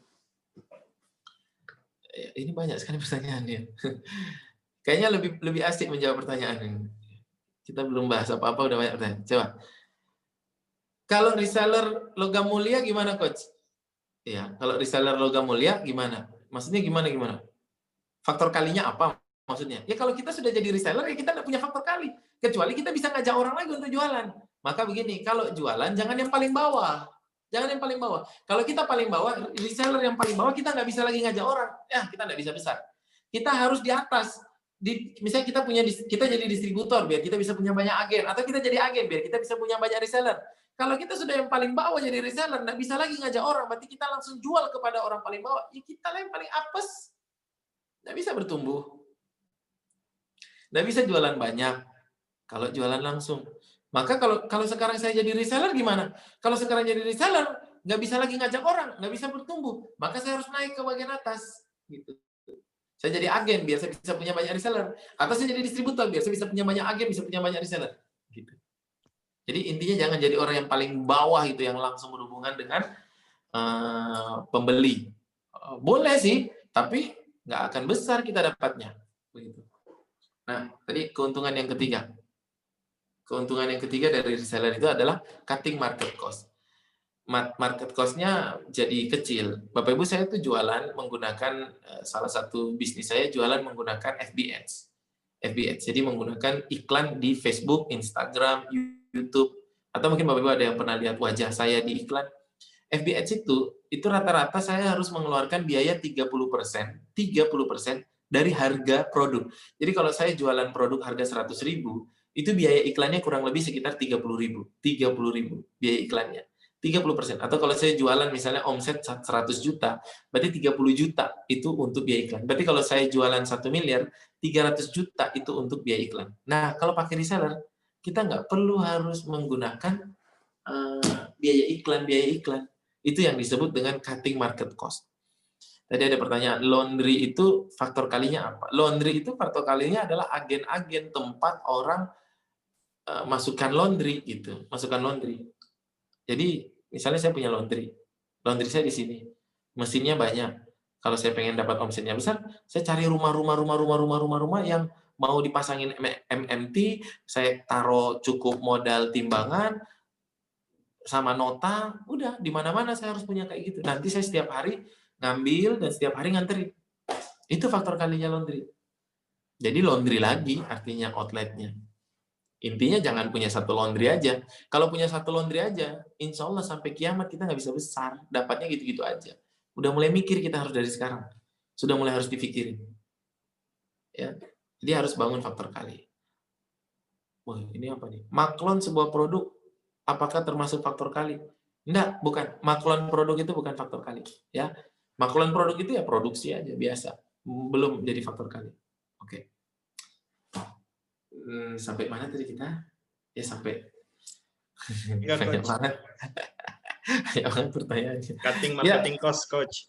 Ini banyak sekali pertanyaannya. Kayaknya lebih asik menjawab pertanyaan ini. Kita belum bahas apa-apa, udah banyak pertanyaan. Coba. Kalau reseller logam mulia gimana, Coach? Ya, kalau reseller logam mulia gimana? Maksudnya gimana? Faktor kalinya apa maksudnya? Ya kalau kita sudah jadi reseller, ya kita nggak punya faktor kali. Kecuali kita bisa ngajak orang lagi untuk jualan. Maka begini, kalau jualan jangan yang paling bawah. Jangan yang paling bawah. Kalau kita paling bawah, reseller yang paling bawah, kita nggak bisa lagi ngajak orang. Ya, kita nggak bisa besar. Kita harus di atas. Misalnya kita jadi distributor, biar kita bisa punya banyak agen. Atau kita jadi agen, biar kita bisa punya banyak reseller. Kalau kita sudah yang paling bawah jadi reseller, nggak bisa lagi ngajak orang. Berarti kita langsung jual kepada orang paling bawah. Ya kita lah yang paling apes. Nggak bisa bertumbuh. Nggak bisa jualan banyak. Kalau jualan langsung. Maka kalau sekarang saya jadi reseller gimana? Kalau sekarang jadi reseller, nggak bisa lagi ngajak orang, nggak bisa bertumbuh. Maka saya harus naik ke bagian atas. Gitu. Saya jadi agen, biar saya bisa punya banyak reseller. Atau saya jadi distributor, biar saya bisa punya banyak agen, bisa punya banyak reseller. Gitu. Jadi intinya jangan jadi orang yang paling bawah itu, yang langsung berhubungan dengan pembeli. Boleh sih, tapi nggak akan besar kita dapatnya. Begitu. Nah, tadi keuntungan yang ketiga. Keuntungan yang ketiga dari reseller itu adalah cutting market cost. Market cost-nya jadi kecil. Bapak Ibu, saya itu jualan menggunakan, salah satu bisnis saya jualan menggunakan FB Ads. FB Ads, jadi menggunakan iklan di Facebook, Instagram, YouTube, atau mungkin Bapak Ibu ada yang pernah lihat wajah saya di iklan. FB Ads itu rata-rata saya harus mengeluarkan biaya 30% dari harga produk. Jadi kalau saya jualan produk harga 100.000, itu biaya iklannya kurang lebih sekitar 30.000 biaya iklannya. 30%. Atau kalau saya jualan misalnya omset 100 juta, berarti 30 juta itu untuk biaya iklan. Berarti kalau saya jualan 1 miliar, 300 juta itu untuk biaya iklan. Nah, kalau pakai reseller, kita nggak perlu harus menggunakan biaya iklan. Itu yang disebut dengan cutting market cost. Tadi ada pertanyaan, laundry itu faktor kalinya apa? Laundry itu faktor kalinya adalah agen-agen tempat orang masukkan laundry gitu, masukkan laundry. Jadi misalnya saya punya laundry saya di sini, mesinnya banyak. Kalau saya pengen dapat omsetnya besar, saya cari rumah yang mau dipasangin MMT, saya taruh cukup modal timbangan sama nota, udah di mana-mana saya harus punya kayak gitu. Nanti saya setiap hari ngambil dan setiap hari nganterin. Itu faktor kalinya laundry. Jadi laundry lagi artinya outletnya. Intinya jangan punya satu laundry aja. Kalau punya satu laundry aja, insya Allah sampai kiamat kita nggak bisa besar. Dapatnya gitu-gitu aja. Udah mulai mikir kita harus dari sekarang. Sudah mulai harus dipikirin. Ya. Jadi harus bangun faktor kali. Wah, ini apa nih? Maklon sebuah produk, apakah termasuk faktor kali? Enggak, bukan. Maklon produk itu bukan faktor kali. Ya. Maklon produk itu ya produksi aja, biasa. Belum jadi faktor kali. Oke. Sampai mana tadi kita? Ya sampai banyak banget. Banyak banget pertanyaannya. Cutting marketing cost, Coach.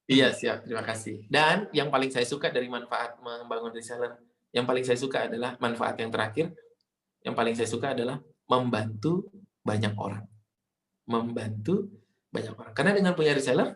Iya, siap. Terima kasih. Dan yang paling saya suka dari manfaat membangun reseller, yang paling saya suka adalah manfaat yang terakhir, yang paling saya suka adalah membantu banyak orang. Membantu banyak orang. Karena dengan punya reseller,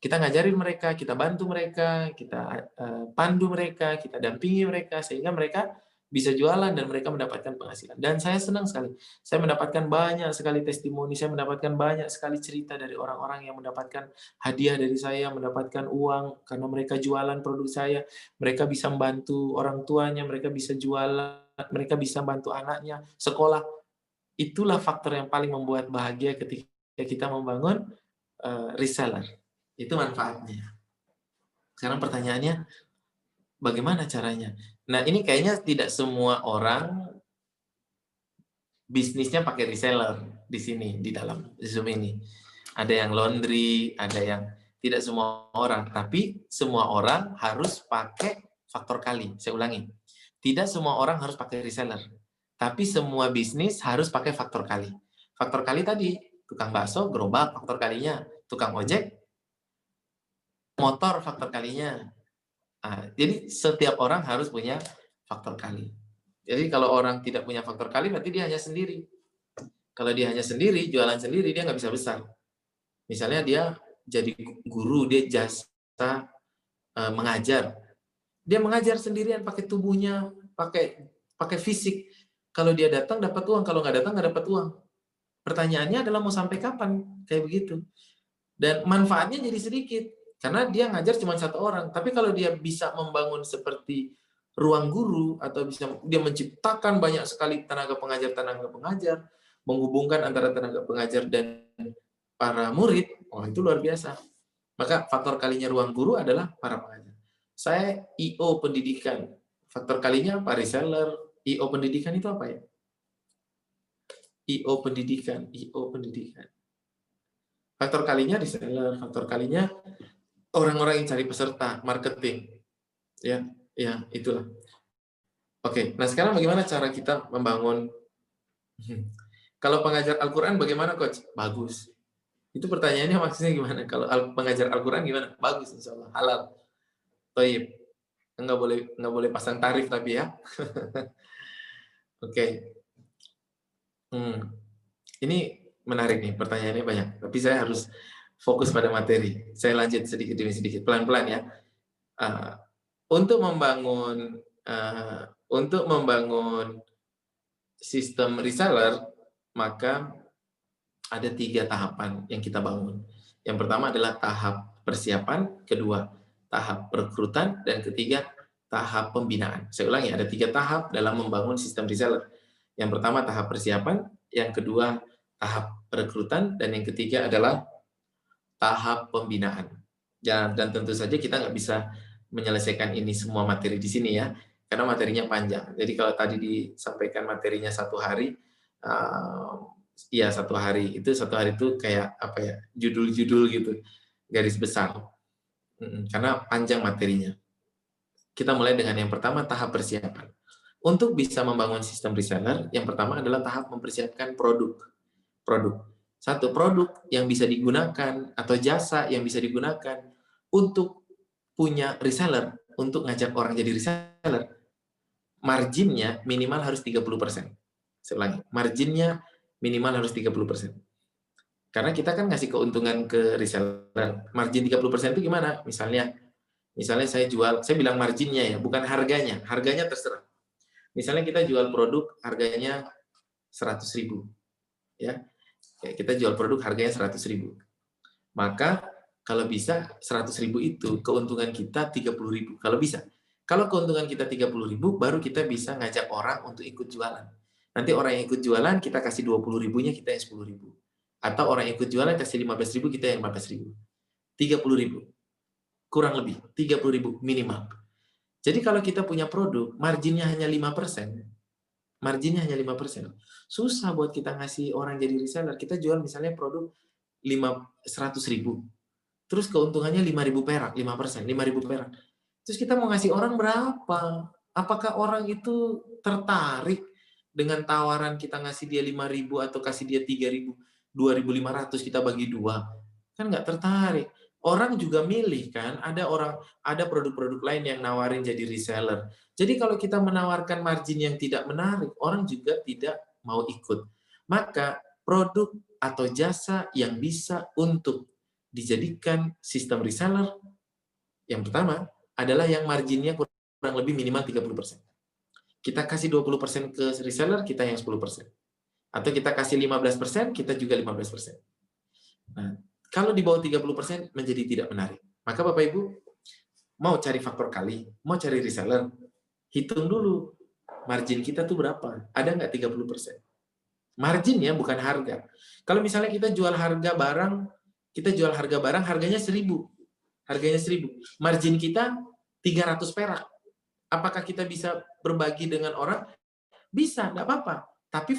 kita ngajarin mereka, kita bantu mereka, kita pandu mereka, kita dampingi mereka, sehingga mereka bisa jualan dan mereka mendapatkan penghasilan. Dan saya senang sekali. Saya mendapatkan banyak sekali testimoni, saya mendapatkan banyak sekali cerita dari orang-orang yang mendapatkan hadiah dari saya, mendapatkan uang karena mereka jualan produk saya, mereka bisa membantu orang tuanya, mereka bisa jualan, mereka bisa bantu anaknya, sekolah. Itulah faktor yang paling membuat bahagia ketika kita membangun reseller. Itu manfaatnya. Sekarang pertanyaannya, bagaimana caranya? Nah, ini kayaknya tidak semua orang bisnisnya pakai reseller di sini, di dalam Zoom ini. Ada yang laundry, ada yang tidak semua orang. Tapi semua orang harus pakai faktor kali. Saya ulangi. Tidak semua orang harus pakai reseller. Tapi semua bisnis harus pakai faktor kali. Faktor kali tadi, tukang bakso, gerobak, faktor kalinya. Tukang ojek, motor, faktor kalinya. Nah, jadi setiap orang harus punya faktor kali. Jadi kalau orang tidak punya faktor kali, berarti dia hanya sendiri. Kalau dia hanya sendiri, jualan sendiri, dia nggak bisa besar. Misalnya dia jadi guru, dia jasa mengajar. Dia mengajar sendirian, pakai tubuhnya, pakai fisik. Kalau dia datang, dapat uang. Kalau nggak datang, nggak dapat uang. Pertanyaannya adalah mau sampai kapan kayak begitu. Dan manfaatnya jadi sedikit karena dia ngajar cuma satu orang. Tapi kalau dia bisa membangun seperti ruang guru atau bisa dia menciptakan banyak sekali tenaga pengajar, menghubungkan antara tenaga pengajar dan para murid, oh itu luar biasa. Maka faktor kalinya ruang guru adalah para pengajar. Saya IO pendidikan. Faktor kalinya apa? Reseller. IO pendidikan itu apa ya? IO pendidikan. Faktor kalinya reseller, faktor kalinya orang-orang yang cari peserta, marketing. Ya, itulah. Oke, nah sekarang bagaimana cara kita membangun? Kalau pengajar Al-Quran bagaimana, Coach? Bagus. Itu pertanyaannya maksudnya gimana? Kalau pengajar Al-Quran gimana? Bagus, insya Allah. Halal. Thayyib. Nggak boleh pasang tarif tapi ya. Oke. Ini menarik nih, pertanyaannya banyak. Tapi saya harus fokus pada materi. Saya lanjut sedikit demi sedikit, pelan-pelan ya. Untuk membangun sistem reseller, maka ada 3 tahapan yang kita bangun. Yang pertama adalah tahap persiapan, kedua tahap perekrutan, dan ketiga tahap pembinaan. Saya ulangi, ada 3 tahap dalam membangun sistem reseller. Yang pertama tahap persiapan, yang kedua tahap perekrutan, dan yang ketiga adalah tahap pembinaan. Dan tentu saja kita nggak bisa menyelesaikan ini semua materi di sini ya, karena materinya panjang. Jadi kalau tadi disampaikan materinya 1 hari, ya 1 hari itu kayak apa ya, judul-judul gitu, garis besar, karena panjang materinya. Kita mulai dengan yang pertama, tahap persiapan. Untuk bisa membangun sistem reseller, yang pertama adalah tahap mempersiapkan produk. Satu, produk yang bisa digunakan atau jasa yang bisa digunakan untuk punya reseller, untuk ngajak orang jadi reseller, marginnya minimal harus 30%. Saya ulangi, marginnya minimal harus 30%. Karena kita kan ngasih keuntungan ke reseller. Margin 30% itu gimana? Misalnya saya bilang marginnya ya, bukan harganya. Harganya terserah. Misalnya kita jual produk harganya 100.000. Ya. Kita jual produk harganya 100.000. Maka kalau bisa 100.000 itu keuntungan kita 30.000. Kalau bisa. Kalau keuntungan kita 30.000, baru kita bisa ngajak orang untuk ikut jualan. Nanti orang yang ikut jualan kita kasih 20.000-nya, kita yang 10.000. Atau orang yang ikut jualan kasih 15.000, kita yang 15.000. 30.000. Kurang lebih 30.000 minimal. Jadi kalau kita punya produk, marginnya hanya 5%. Susah buat kita ngasih orang jadi reseller. Kita jual misalnya produk 100.000. Terus keuntungannya 5.000 perak, 5%, 5.000 perak. Terus kita mau ngasih orang berapa? Apakah orang itu tertarik dengan tawaran kita ngasih dia 5.000 atau kasih dia 3.000, 2.500 kita bagi 2? Kan nggak tertarik. Orang juga milih kan, ada produk-produk lain yang nawarin jadi reseller. Jadi kalau kita menawarkan margin yang tidak menarik, orang juga tidak mau ikut. Maka produk atau jasa yang bisa untuk dijadikan sistem reseller, yang pertama adalah yang marginnya kurang lebih minimal 30%. Kita kasih 20% ke reseller, kita yang 10%. Atau kita kasih 15%, kita juga 15%. Nah, kalau di bawah 30% menjadi tidak menarik. Maka Bapak Ibu, mau cari faktor kali, mau cari reseller, hitung dulu margin kita tuh berapa. Ada nggak 30%? Marginnya bukan harga. Kalau misalnya kita jual harga barang harganya 1.000. Margin kita 300 perak. Apakah kita bisa berbagi dengan orang? Bisa, nggak apa-apa. Tapi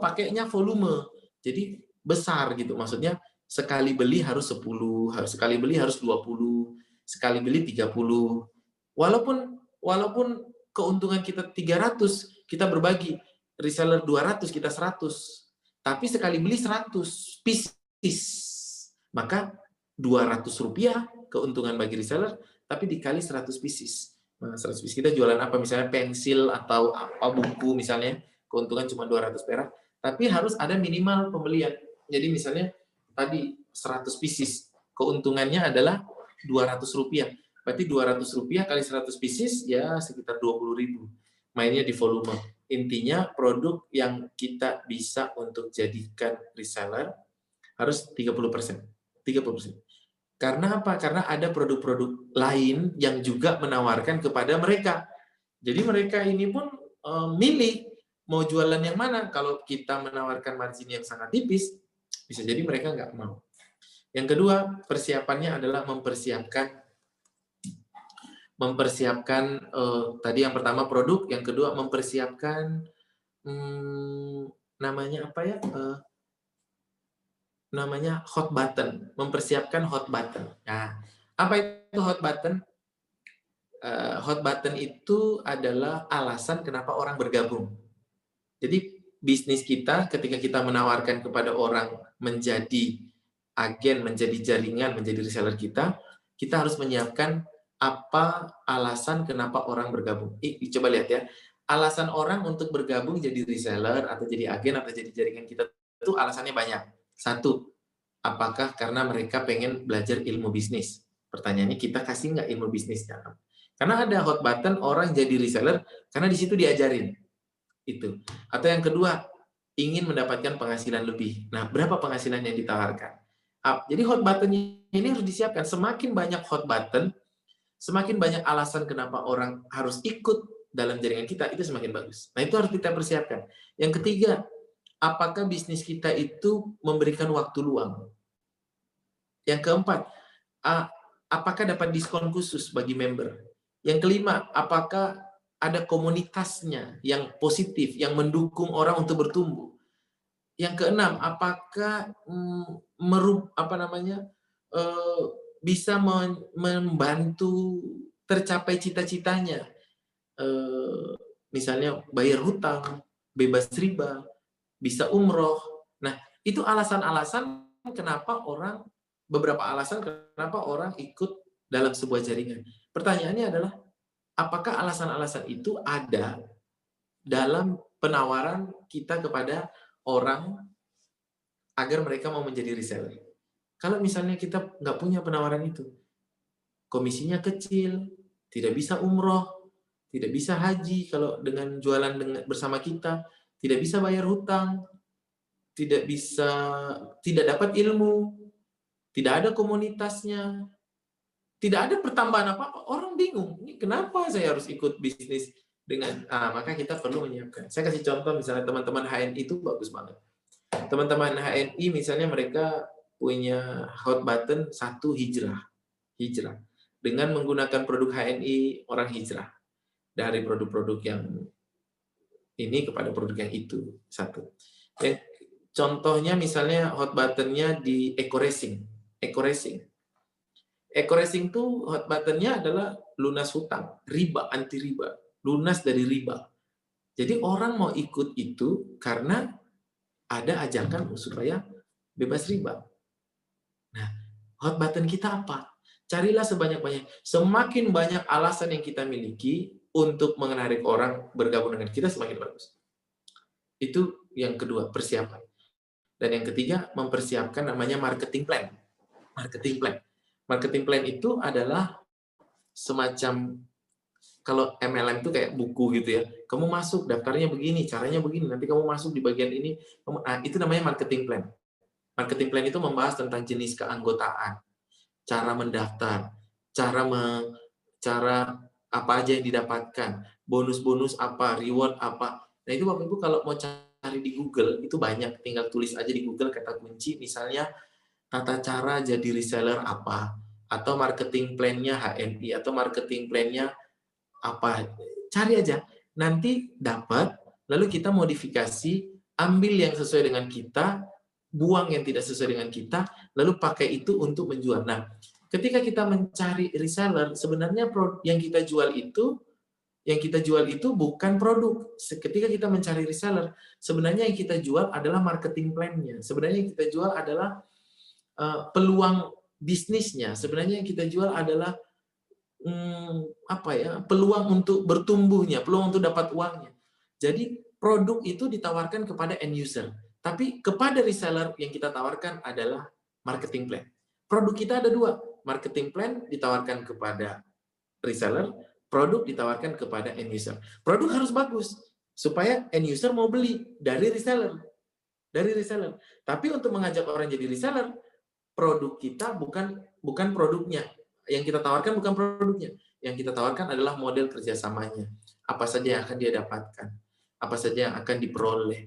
pakainya volume. Jadi besar gitu. Maksudnya sekali beli harus 10, sekali beli harus 20, sekali beli 30. Walaupun keuntungan kita 300, kita berbagi. Reseller 200, kita 100. Tapi sekali beli 100 pieces. Maka 200 rupiah keuntungan bagi reseller, tapi dikali 100 pieces. Nah, 100 pieces kita jualan apa? Misalnya pensil atau apa buku misalnya, keuntungan cuma 200 perak. Tapi harus ada minimal pembelian. Jadi misalnya tadi 100 pieces, keuntungannya adalah 200 rupiah. Berarti 200 rupiah kali 100 pieces, ya sekitar 20.000. Mainnya di volume. Intinya produk yang kita bisa untuk jadikan reseller harus 30%. 30%. Karena apa? Karena ada produk-produk lain yang juga menawarkan kepada mereka. Jadi mereka ini pun milih mau jualan yang mana. Kalau kita menawarkan margin yang sangat tipis, bisa jadi mereka nggak mau. Yang kedua, persiapannya adalah mempersiapkan tadi yang pertama produk, yang kedua mempersiapkan namanya apa ya? Namanya hot button, mempersiapkan hot button. Nah, apa itu hot button? Hot button itu adalah alasan kenapa orang bergabung. Jadi bisnis kita ketika kita menawarkan kepada orang menjadi agen, menjadi jaringan, menjadi reseller kita harus menyiapkan apa alasan kenapa orang bergabung. Coba lihat ya, alasan orang untuk bergabung jadi reseller atau jadi agen atau jadi jaringan kita itu alasannya banyak. Satu, apakah karena mereka pengen belajar ilmu bisnis? Pertanyaannya, kita kasih nggak ilmu bisnisnya? Karena ada hot button, orang jadi reseller karena di situ diajarin. Itu. Atau yang kedua, ingin mendapatkan penghasilan lebih. Nah, berapa penghasilan yang ditawarkan? Jadi hot button ini harus disiapkan. Semakin banyak hot button, semakin banyak alasan kenapa orang harus ikut dalam jaringan kita, itu semakin bagus. Nah, itu harus kita persiapkan. Yang ketiga, apakah bisnis kita itu memberikan waktu luang? Yang keempat, apakah dapat diskon khusus bagi member? Yang kelima, apakah ada komunitasnya yang positif, yang mendukung orang untuk bertumbuh? Yang keenam, apakah bisa membantu tercapai cita-citanya? Misalnya bayar hutang, bebas riba, bisa umroh. Nah, itu alasan-alasan beberapa alasan kenapa orang ikut dalam sebuah jaringan. Pertanyaannya adalah, apakah alasan-alasan itu ada dalam penawaran kita kepada orang agar mereka mau menjadi reseller? Kalau misalnya kita nggak punya penawaran itu, komisinya kecil, tidak bisa umroh, tidak bisa haji kalau dengan jualan bersama kita, tidak bisa bayar hutang, tidak dapat ilmu, tidak ada komunitasnya, tidak ada pertambahan apa-apa, orang bingung. Ini kenapa saya harus ikut bisnis dengan maka kita perlu menyiapkan. Saya kasih contoh, misalnya teman-teman HNI itu bagus banget. Teman-teman HNI misalnya mereka punya hot button 1 hijrah. Dengan menggunakan produk HNI, orang hijrah dari produk-produk yang ini kepada produk yang itu. 1. Contohnya misalnya hot buttonnya di Eco Racing tuh hot buttonnya adalah lunas hutang, riba, anti riba, lunas dari riba. Jadi orang mau ikut itu karena ada ajakan supaya bebas riba. Nah, hot button kita apa? Carilah sebanyak-banyak. Semakin banyak alasan yang kita miliki untuk menarik orang bergabung dengan kita, semakin bagus. Itu yang kedua, persiapan. Dan yang ketiga, mempersiapkan namanya marketing plan. Marketing plan itu adalah semacam, kalau MLM itu kayak buku gitu ya. Kamu masuk, daftarnya begini, caranya begini, nanti kamu masuk di bagian ini. Itu namanya marketing plan. Marketing plan itu membahas tentang jenis keanggotaan, cara mendaftar, cara apa aja yang didapatkan, bonus-bonus apa, reward apa. Nah, itu Bapak Ibu kalau mau cari di Google, itu banyak. Tinggal tulis aja di Google kata kunci, misalnya tata cara jadi reseller apa, atau marketing plan-nya HNI, atau marketing plan-nya apa. Cari aja, nanti dapat, lalu kita modifikasi, ambil yang sesuai dengan kita, buang yang tidak sesuai dengan kita, lalu pakai itu untuk menjual. Nah, ketika kita mencari reseller, sebenarnya yang kita jual itu bukan produk. Ketika kita mencari reseller, sebenarnya yang kita jual adalah marketing plan-nya. Sebenarnya yang kita jual adalah peluang bisnisnya. Sebenarnya yang kita jual adalah peluang untuk bertumbuhnya, peluang untuk dapat uangnya. Jadi produk itu ditawarkan kepada end user, tapi kepada reseller yang kita tawarkan adalah marketing plan. Produk kita ada 2, marketing plan ditawarkan kepada reseller, produk ditawarkan kepada end user. Produk harus bagus. supaya end user mau beli dari reseller. Tapi untuk mengajak orang jadi reseller, produk kita bukan produknya. Yang kita tawarkan bukan produknya. Yang kita tawarkan adalah model kerjasamanya. Apa saja yang akan dia dapatkan. Apa saja yang akan diperoleh.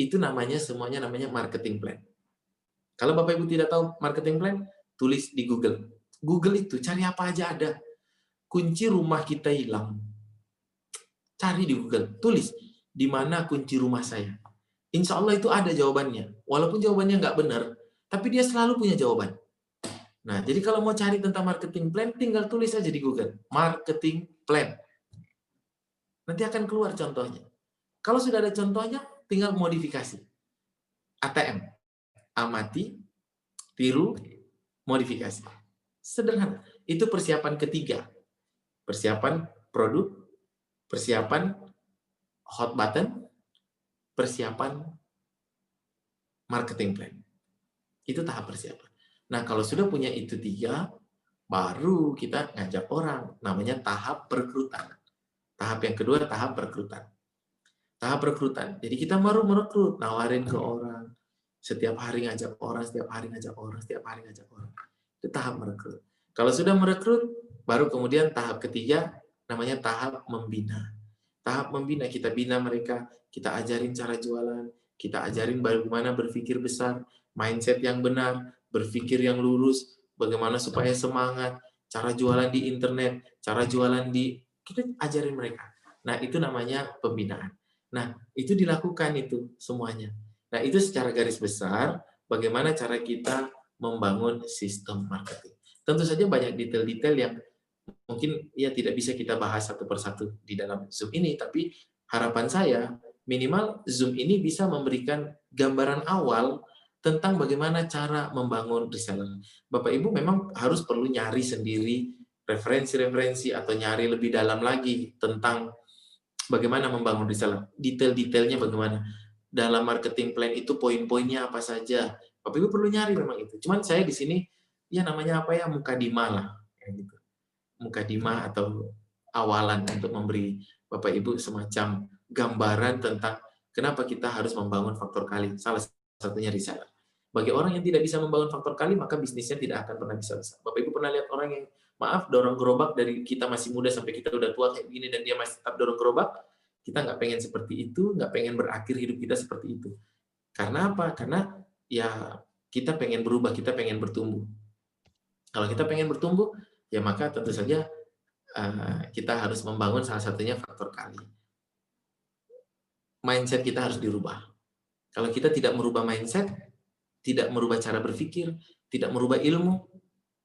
Itu semuanya namanya marketing plan. Kalau Bapak Ibu tidak tahu marketing plan, tulis di Google. Google itu cari apa aja ada. Kunci rumah kita hilang. Cari di Google. Tulis, di mana kunci rumah saya. Insya Allah itu ada jawabannya. Walaupun jawabannya nggak benar, tapi dia selalu punya jawaban. Nah, jadi kalau mau cari tentang marketing plan, tinggal tulis aja di Google. Marketing plan. Nanti akan keluar contohnya. Kalau sudah ada contohnya, tinggal modifikasi. ATM. Amati, tiru, modifikasi. Sederhana. Itu persiapan ketiga. Persiapan produk, persiapan hot button, persiapan marketing plan. Itu tahap persiapan. Nah, kalau sudah punya itu 3, baru kita ngajak orang. Namanya tahap perekrutan. Tahap yang kedua, tahap perekrutan. Tahap perekrutan. Jadi kita baru merekrut, nawarin ke orang. Setiap hari ngajak orang, setiap hari ngajak orang, setiap hari ngajak orang. Itu tahap merekrut. Kalau sudah merekrut, baru kemudian tahap ketiga, namanya tahap membina. Tahap membina, kita bina mereka, kita ajarin cara jualan, kita ajarin bagaimana berpikir besar, mindset yang benar, berpikir yang lurus, bagaimana supaya semangat, cara jualan di internet, cara jualan kita ajarin mereka. Nah, itu namanya pembinaan. Nah, itu dilakukan itu semuanya. Nah, itu secara garis besar bagaimana cara kita membangun sistem marketing. Tentu saja banyak detail-detail yang mungkin ya tidak bisa kita bahas satu persatu di dalam Zoom ini, tapi harapan saya minimal Zoom ini bisa memberikan gambaran awal tentang bagaimana cara membangun reseller. Bapak Ibu memang harus perlu nyari sendiri referensi-referensi atau nyari lebih dalam lagi tentang bagaimana membangun reseller. Detail-detailnya bagaimana. Dalam marketing plan itu poin-poinnya apa saja. Bapak Ibu perlu nyari memang itu. Cuman saya di sini ya namanya apa ya, mukadimah lah kayak gitu. Mukadimah atau awalan untuk memberi Bapak Ibu semacam gambaran tentang kenapa kita harus membangun faktor kali. Salah satunya reseller. Bagi orang yang tidak bisa membangun faktor kali, maka bisnisnya tidak akan pernah bisa besar. Bapak Ibu pernah lihat orang yang, maaf, dorong gerobak dari kita masih muda sampai kita udah tua kayak gini dan dia masih tetap dorong gerobak? Kita nggak pengen seperti itu, nggak pengen berakhir hidup kita seperti itu. Karena apa? Karena ya kita pengen berubah, kita pengen bertumbuh. Kalau kita pengen bertumbuh, ya maka tentu saja kita harus membangun salah satunya faktor kali. Mindset kita harus dirubah. Kalau kita tidak merubah mindset, tidak merubah cara berpikir, tidak merubah ilmu,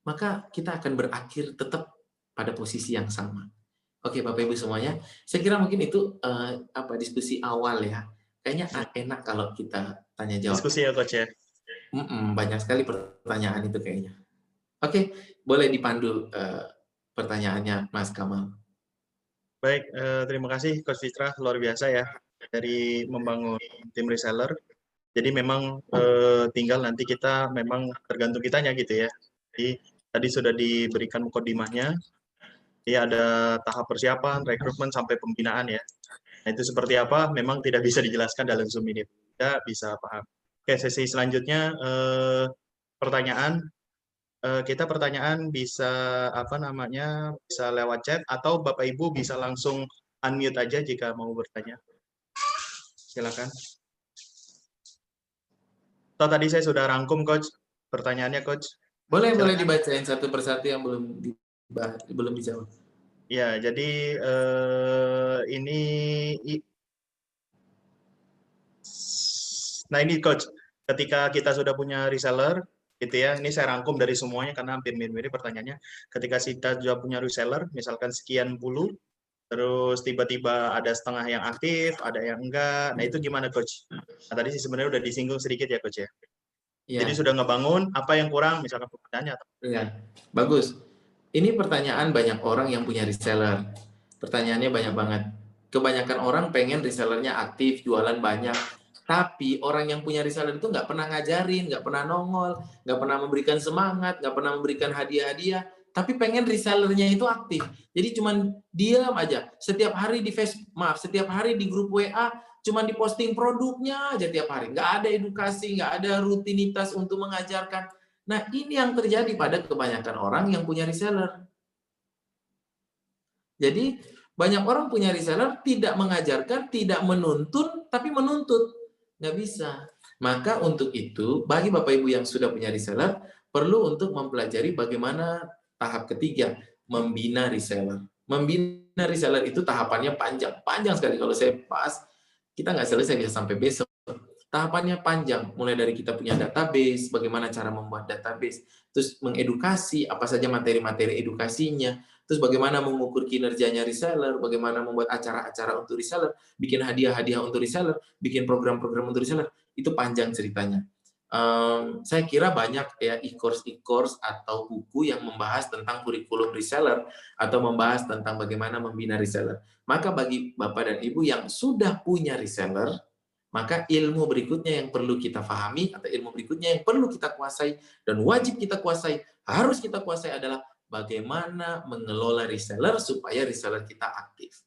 maka kita akan berakhir tetap pada posisi yang sama. Oke, Bapak Ibu semuanya, saya kira mungkin itu diskusi awal ya. Kayaknya enak kalau kita tanya jawab. Diskusi ya, Coach ya. Banyak sekali pertanyaan itu kayaknya. Oke, boleh dipandu pertanyaannya, Mas Kamal. Baik, terima kasih Coach Fitra, luar biasa ya dari membangun tim reseller. Jadi memang tinggal nanti kita memang tergantung kitanya gitu ya. Jadi tadi sudah diberikan mukadimahnya. Ya ada tahap persiapan, rekrutmen sampai pembinaan ya. Nah itu seperti apa? Memang tidak bisa dijelaskan dalam Zoom ini. Tidak bisa paham. Oke, sesi selanjutnya pertanyaan. Kita pertanyaan bisa bisa lewat chat atau Bapak Ibu bisa langsung unmute aja jika mau bertanya. Silakan. Atau tadi saya sudah rangkum, Coach, pertanyaannya, Coach. Boleh dibacain satu persatu yang belum dijawab. Ya, jadi ini Coach, ketika kita sudah punya reseller, gitu ya, ini saya rangkum dari semuanya karena hampir mirip pertanyaannya. Ketika kita sudah punya reseller, misalkan sekian puluh, terus tiba-tiba ada setengah yang aktif, ada yang enggak. Nah, itu gimana, Coach? Nah, tadi sih sebenarnya udah disinggung sedikit ya, Coach ya. Ya. Jadi sudah ngebangun, apa yang kurang, misalkan pertanyaannya. Iya, bagus. Ini pertanyaan banyak orang yang punya reseller. Pertanyaannya banyak banget. Kebanyakan orang pengen resellernya aktif, jualan banyak. Tapi orang yang punya reseller itu nggak pernah ngajarin, nggak pernah nongol, nggak pernah memberikan semangat, nggak pernah memberikan hadiah-hadiah. tapi pengen resellernya itu aktif. Jadi cuman diam aja. Setiap hari di setiap hari di grup WA cuman diposting produknya aja tiap hari. Nggak ada edukasi, nggak ada rutinitas untuk mengajarkan. Nah, ini yang terjadi pada kebanyakan orang yang punya reseller. Jadi banyak orang punya reseller tidak mengajarkan, tidak menuntun, tapi menuntut. Nggak bisa. Maka untuk itu, bagi Bapak Ibu yang sudah punya reseller, perlu untuk mempelajari bagaimana tahap ketiga, membina reseller. Membina reseller itu tahapannya panjang. Panjang sekali. Kalau saya pas, kita nggak selesai bisa sampai besok. Tahapannya panjang. Mulai dari kita punya database, bagaimana cara membuat database, terus mengedukasi, apa saja materi-materi edukasinya, terus bagaimana mengukur kinerjanya reseller, bagaimana membuat acara-acara untuk reseller, bikin hadiah-hadiah untuk reseller, bikin program-program untuk reseller. Itu panjang ceritanya. Saya kira banyak ya e-course atau buku yang membahas tentang kurikulum reseller atau membahas tentang bagaimana membina reseller. Maka bagi Bapak dan Ibu yang sudah punya reseller, maka ilmu berikutnya yang perlu kita pahami atau ilmu berikutnya yang perlu kita kuasai dan wajib kita kuasai, harus kita kuasai adalah bagaimana mengelola reseller supaya reseller kita aktif.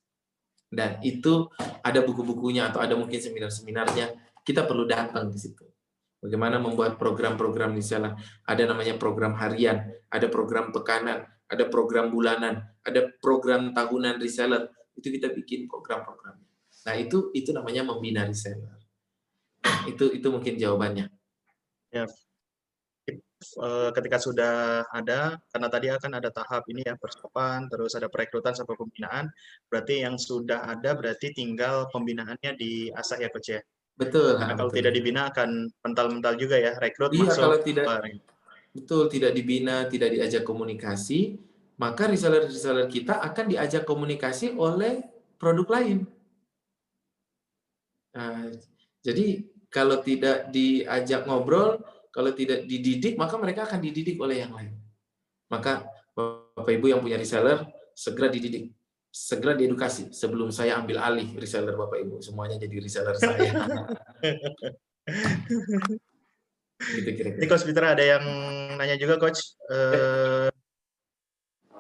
Dan itu ada buku-bukunya atau ada mungkin seminar-seminarnya, kita perlu datang di situ. Bagaimana membuat program-program reseller. Ada namanya program harian, ada program pekanan, ada program bulanan, ada program tahunan reseller. Itu kita bikin program-programnya. Nah, itu namanya membina reseller. Itu mungkin jawabannya. Ya, ketika sudah ada, karena tadi akan ada tahap ini ya, persiapan, terus ada perekrutan sampai pembinaan, berarti yang sudah ada berarti tinggal pembinaannya diasah ya Coach ya? Betul. Karena kalau tidak dibina akan mental-mental juga ya, rekrut Iya, masuk. kalau tidak dibina, tidak diajak komunikasi, maka reseller-reseller kita akan diajak komunikasi oleh produk lain. Nah, jadi kalau tidak diajak ngobrol, kalau tidak dididik, maka mereka akan dididik oleh yang lain. Maka Bapak Ibu yang punya reseller, segera dididik, segera diedukasi sebelum saya ambil alih reseller Bapak Ibu. Semuanya jadi reseller saya. Gitu kira-kira. Ini Coach Peter ada yang nanya juga Coach.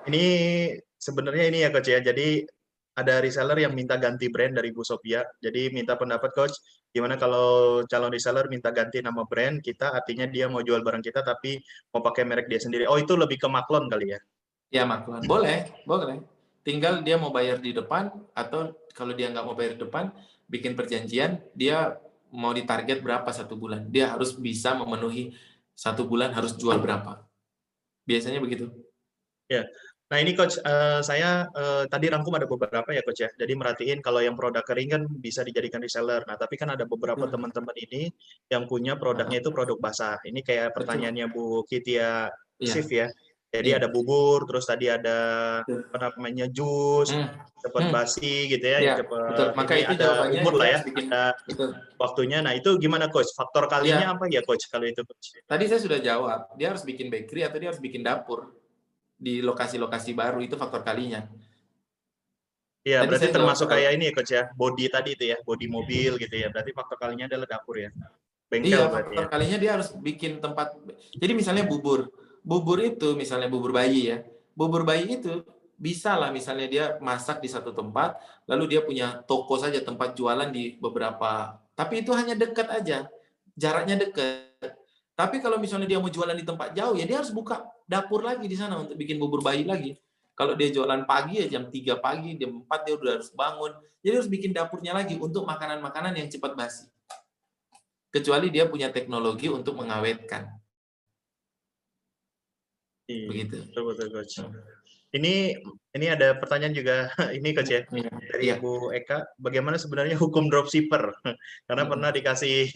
Ini sebenarnya ini ya Coach ya, jadi ada reseller yang minta ganti brand dari Bu Sophia. Jadi minta pendapat Coach, gimana kalau calon reseller minta ganti nama brand kita, artinya dia mau jual barang kita tapi mau pakai merek dia sendiri. Oh itu lebih ke maklon kali ya? Ya maklon, boleh. Tinggal dia mau bayar di depan, atau kalau dia nggak mau bayar di depan, bikin perjanjian, dia mau ditarget berapa satu bulan. Dia harus bisa memenuhi satu bulan harus jual berapa. Biasanya begitu. Ya. Nah ini Coach, saya tadi rangkum ada beberapa ya Coach ya. Jadi merhatiin kalau yang produk kering kan bisa dijadikan reseller. Nah tapi kan ada beberapa teman-teman ini yang punya produknya itu produk basah. Ini kayak pertanyaannya Bu Kitia Sif ya. Jadi ada bubur, terus tadi ada apa namanya jus, cepat basi gitu ya, cepat. Maka ini itu ada jawabannya umur lah ya, bikin, ada waktunya. Nah itu gimana Coach? Faktor kalinya apa ya Coach kalau itu Coach? Tadi saya sudah jawab, dia harus bikin bakery atau dia harus bikin dapur di lokasi-lokasi baru, itu faktor kalinya. Iya, berarti termasuk kayak ini ya Coach ya, body tadi itu ya, body mobil gitu ya. Berarti faktor kalinya adalah dapur ya. Bengkel berarti faktor kalinya dia harus bikin tempat. Jadi misalnya bubur itu misalnya bubur bayi ya. Bubur bayi itu bisa lah misalnya dia masak di satu tempat, lalu dia punya toko saja tempat jualan di beberapa. Tapi itu hanya dekat aja, jaraknya dekat. Tapi kalau misalnya dia mau jualan di tempat jauh, ya dia harus buka dapur lagi di sana untuk bikin bubur bayi lagi. Kalau dia jualan pagi ya jam 3 pagi, jam 4 dia udah harus bangun. Jadi harus bikin dapurnya lagi untuk makanan-makanan yang cepat basi. Kecuali dia punya teknologi untuk mengawetkan. Begitu. Betul Coach. Ini ada pertanyaan juga ini Coach ya, dari Bu Eka. Bagaimana sebenarnya hukum dropshipper? Karena pernah dikasih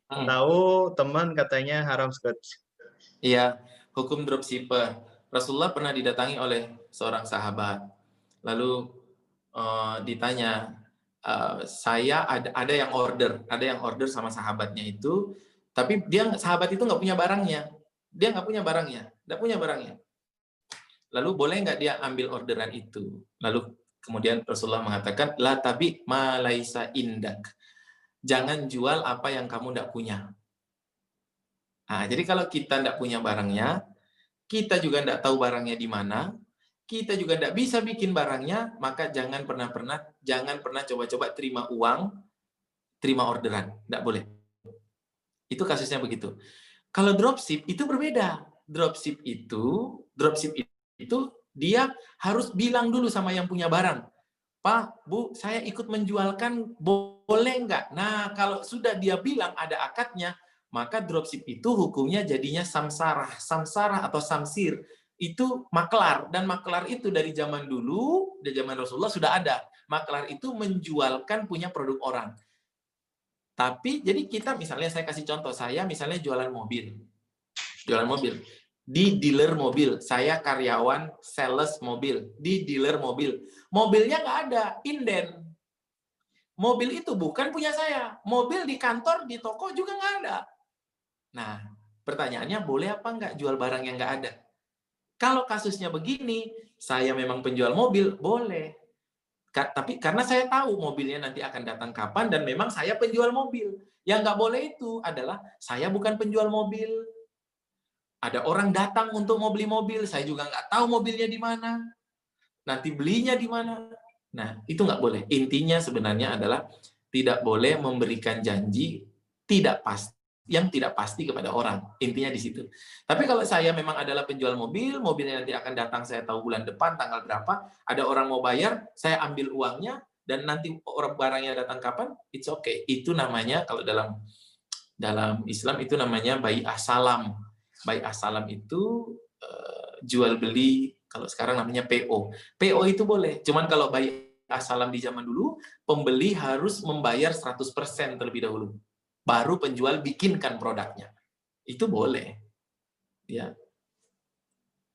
tahu teman katanya haram Coach. Iya, hukum dropshipper. Rasulullah pernah didatangi oleh seorang sahabat. Lalu ditanya, saya ada yang order sama sahabatnya itu, tapi sahabat itu nggak punya barangnya. Dia nggak punya barangnya. Lalu boleh nggak dia ambil orderan itu? Lalu kemudian Rasulullah mengatakan, la tabi ma laisa indak. Jangan jual apa yang kamu nggak punya. Nah, jadi kalau kita nggak punya barangnya, kita juga tidak tahu barangnya di mana, kita juga tidak bisa bikin barangnya, maka jangan pernah coba-coba terima uang, terima orderan, tidak boleh. Itu kasusnya begitu. Kalau dropship itu berbeda. Dropship itu dia harus bilang dulu sama yang punya barang, Pak, Bu, saya ikut menjualkan, boleh nggak? Nah, kalau sudah dia bilang ada akadnya, maka dropship itu hukumnya jadinya samsara atau samsir. Itu maklar, dan maklar itu dari zaman dulu, dari zaman Rasulullah sudah ada. Maklar itu menjualkan punya produk orang. Tapi, jadi kita misalnya, saya kasih contoh, saya misalnya jualan mobil. Di dealer mobil, saya karyawan sales mobil, di dealer mobil. Mobilnya nggak ada, inden. Mobil itu bukan punya saya. Mobil di kantor, di toko juga nggak ada. Nah, pertanyaannya boleh apa nggak jual barang yang nggak ada? Kalau kasusnya begini, saya memang penjual mobil, boleh. Tapi karena saya tahu mobilnya nanti akan datang kapan, dan memang saya penjual mobil. Yang nggak boleh itu adalah, saya bukan penjual mobil. Ada orang datang untuk mau beli mobil, saya juga nggak tahu mobilnya di mana. Nanti belinya di mana. Nah, itu nggak boleh. Intinya sebenarnya adalah tidak boleh memberikan janji yang tidak pasti kepada orang. Intinya di situ. Tapi kalau saya memang adalah penjual mobil, mobilnya nanti akan datang, saya tahu bulan depan, tanggal berapa, ada orang mau bayar, saya ambil uangnya, dan nanti orang barangnya datang kapan, it's okay. Itu namanya, kalau dalam Islam, itu namanya bai'ah salam. Bai'ah salam itu jual beli, kalau sekarang namanya PO. PO itu boleh. Cuman kalau bai'ah salam di zaman dulu, pembeli harus membayar 100% terlebih dahulu. Baru penjual bikinkan produknya. Itu boleh. Ya.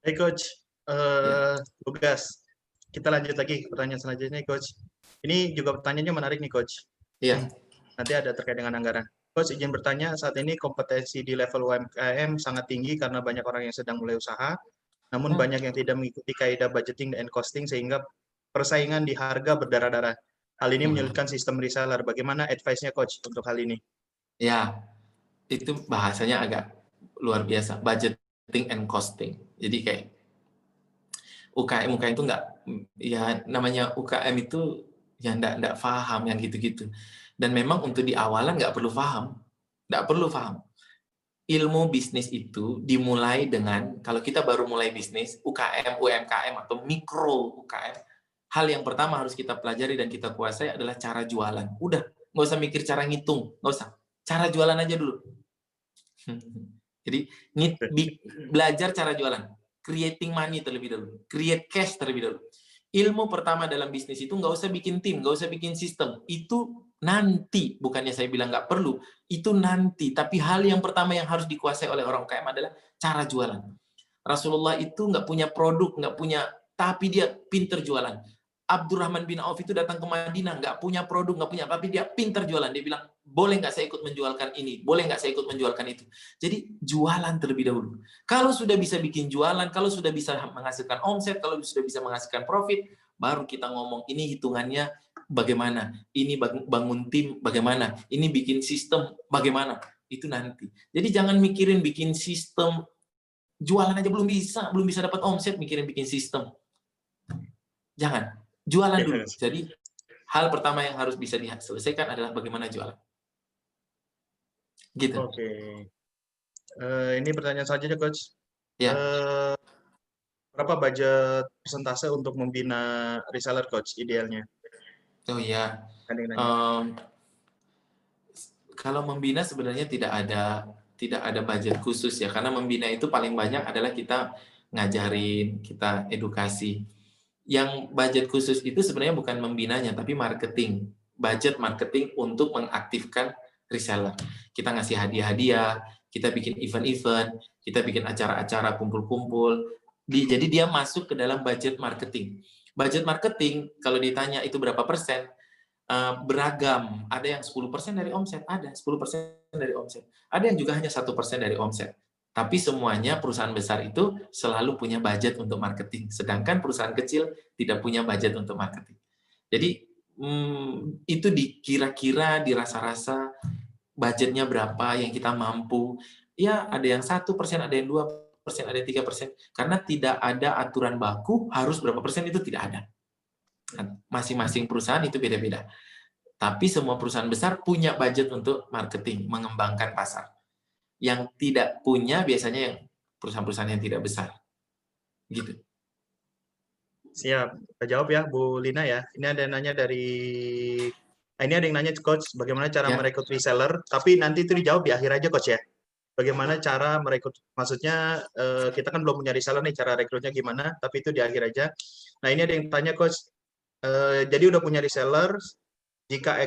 Hey Coach, Ya. tugas. Kita lanjut lagi ke pertanyaan selanjutnya, Coach. Ini juga pertanyaannya menarik nih, Coach. Iya. Nanti ada terkait dengan anggaran. Coach, izin bertanya, saat ini kompetensi di level UMKM sangat tinggi karena banyak orang yang sedang mulai usaha, namun banyak yang tidak mengikuti kaidah budgeting dan costing sehingga persaingan di harga berdarah-darah. Hal ini menyulitkan sistem reseller. Bagaimana advice-nya, Coach, untuk hal ini? Ya, itu bahasanya agak luar biasa. Budgeting and costing. Jadi kayak UKM itu nggak, ya namanya UKM itu ya nggak paham yang gitu-gitu. Dan memang untuk di awalan nggak perlu paham. Ilmu bisnis itu dimulai dengan, kalau kita baru mulai bisnis, UKM, UMKM, atau mikro UKM, hal yang pertama harus kita pelajari dan kita kuasai adalah cara jualan. Udah, nggak usah mikir cara ngitung, nggak usah. Cara jualan aja dulu. Jadi, belajar cara jualan. Creating money terlebih dahulu. Create cash terlebih dahulu. Ilmu pertama dalam bisnis itu nggak usah bikin tim, nggak usah bikin sistem. Itu nanti, bukannya saya bilang nggak perlu, itu nanti. Tapi hal yang pertama yang harus dikuasai oleh orang UKM adalah cara jualan. Rasulullah itu nggak punya produk, tapi dia pinter jualan. Abdurrahman bin Auf itu datang ke Madinah, nggak punya produk, tapi dia pinter jualan. Dia bilang, boleh nggak saya ikut menjualkan ini? Boleh nggak saya ikut menjualkan itu? Jadi jualan terlebih dahulu. Kalau sudah bisa bikin jualan, kalau sudah bisa menghasilkan omset, kalau sudah bisa menghasilkan profit, baru kita ngomong ini hitungannya bagaimana, ini bangun tim bagaimana, ini bikin sistem bagaimana, itu nanti. Jadi jangan mikirin bikin sistem, jualan aja belum bisa dapat omset, mikirin bikin sistem. Jangan, jualan dulu. Jadi hal pertama yang harus bisa diselesaikan adalah bagaimana jualan. Gitu. Oke. Ini pertanyaan selanjutnya, Coach. Ya. Berapa budget persentase untuk membina reseller, Coach, idealnya? Oh iya. Kalau membina sebenarnya tidak ada budget khusus ya, karena membina itu paling banyak adalah kita ngajarin, kita edukasi. Yang budget khusus itu sebenarnya bukan membinanya, tapi marketing. Budget marketing untuk mengaktifkan reseller. Kita ngasih hadiah-hadiah, kita bikin event-event, kita bikin acara-acara kumpul-kumpul. Jadi dia masuk ke dalam budget marketing. Budget marketing, kalau ditanya itu berapa persen, beragam. Ada yang 10% dari omset, ada 10% dari omset. Ada yang juga hanya 1% dari omset. Tapi semuanya perusahaan besar itu selalu punya budget untuk marketing. Sedangkan perusahaan kecil tidak punya budget untuk marketing. Jadi itu kira-kira dirasa-rasa budgetnya berapa yang kita mampu. Ya ada yang 1%, ada yang 2%. 2%, ada 3%. Karena tidak ada aturan baku harus berapa persen, itu tidak ada. Masing-masing perusahaan itu beda-beda. Tapi semua perusahaan besar punya budget untuk marketing, mengembangkan pasar. Yang tidak punya biasanya yang perusahaan-perusahaan yang tidak besar. Gitu. Siap. Kita jawab ya, Bu Lina ya. Ini ada yang nanya ini ada yang nanya Coach, bagaimana cara Ya. merekrut reseller? Tapi nanti itu dijawab di akhir aja Coach ya. Bagaimana cara merekrut? Maksudnya kita kan belum punya reseller nih, cara rekrutnya gimana? Tapi itu di akhir aja. Nah ini ada yang tanya Coach. Jadi udah punya reseller, jika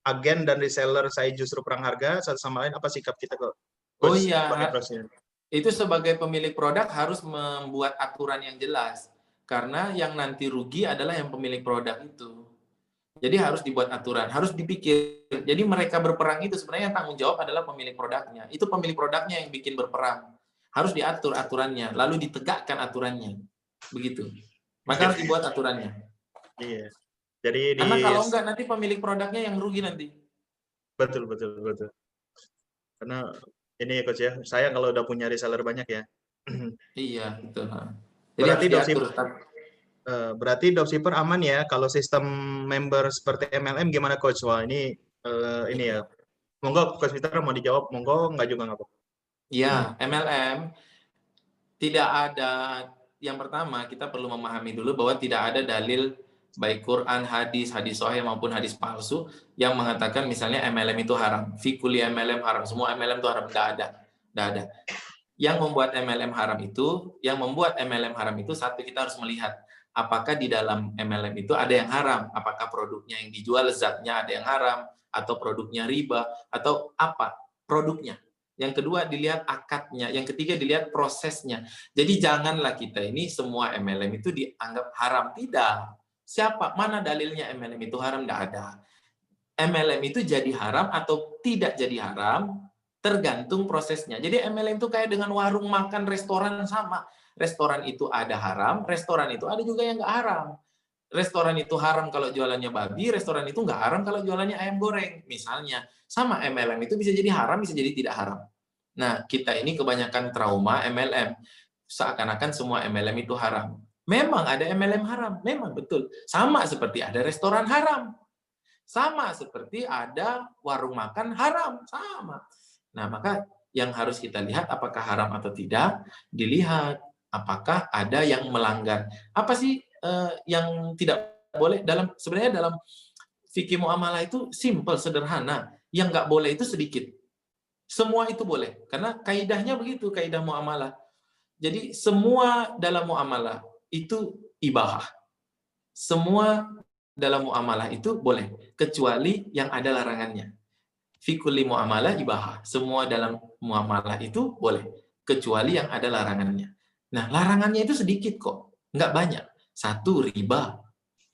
agen dan reseller saya justru perang harga satu sama lain, apa sikap kita kok? Oh Coach, iya, sebagai presiden. itu sebagai pemilik produk harus membuat aturan yang jelas. Karena yang nanti rugi adalah yang pemilik produk itu. Jadi harus dibuat aturan, harus dipikir. Jadi mereka berperang itu sebenarnya yang tanggung jawab adalah pemilik produknya. Itu pemilik produknya yang bikin berperang. Harus diatur aturannya, lalu ditegakkan aturannya. Begitu. Maka harus dibuat aturannya. Iya. Jadi Karena kalau enggak nanti pemilik produknya yang rugi nanti. Betul. Karena ini ya Coach ya, saya kalau udah punya reseller banyak ya. Iya, betul. Jadi Berarti harus diatur. berarti dropshipper aman ya kalau sistem member seperti MLM gimana Coach? Wah ini ya. Monggo Coach Peter mau dijawab, monggo enggak juga nggak apa-apa. Ya, MLM tidak ada. Yang pertama kita perlu memahami dulu bahwa tidak ada dalil baik Quran, hadis sahih maupun hadis palsu yang mengatakan misalnya MLM itu haram. Fikuli MLM haram, semua MLM itu haram. Tidak ada. Yang membuat MLM haram itu satu, kita harus melihat apakah di dalam MLM itu ada yang haram, apakah produknya yang dijual zatnya ada yang haram, atau produknya riba, atau apa produknya. Yang kedua dilihat akadnya, yang ketiga dilihat prosesnya. Jadi janganlah kita ini semua MLM itu dianggap haram. Tidak. Siapa? Mana dalilnya MLM itu haram? Tidak ada. MLM itu jadi haram atau tidak jadi haram tergantung prosesnya. Jadi MLM itu kayak dengan warung makan, restoran sama. Restoran itu ada haram, restoran itu ada juga yang nggak haram. Restoran itu haram kalau jualannya babi, restoran itu nggak haram kalau jualannya ayam goreng. Misalnya, sama MLM itu bisa jadi haram, bisa jadi tidak haram. Nah, kita ini kebanyakan trauma MLM. Seakan-akan semua MLM itu haram. Memang ada MLM haram, memang betul. Sama seperti ada restoran haram. Sama seperti ada warung makan haram, sama. Nah, maka yang harus kita lihat apakah haram atau tidak, dilihat apakah ada yang melanggar. Apa sih yang tidak boleh? Sebenarnya dalam fikih muamalah itu simple, sederhana. Yang nggak boleh itu sedikit. Semua itu boleh. Karena kaidahnya begitu, kaidah muamalah. Jadi semua dalam muamalah itu ibahah. Semua dalam muamalah itu boleh, kecuali yang ada larangannya. Fikuli muamalah ibahah. Semua dalam muamalah itu boleh, kecuali yang ada larangannya. Nah, larangannya itu sedikit kok, nggak banyak. 1, riba.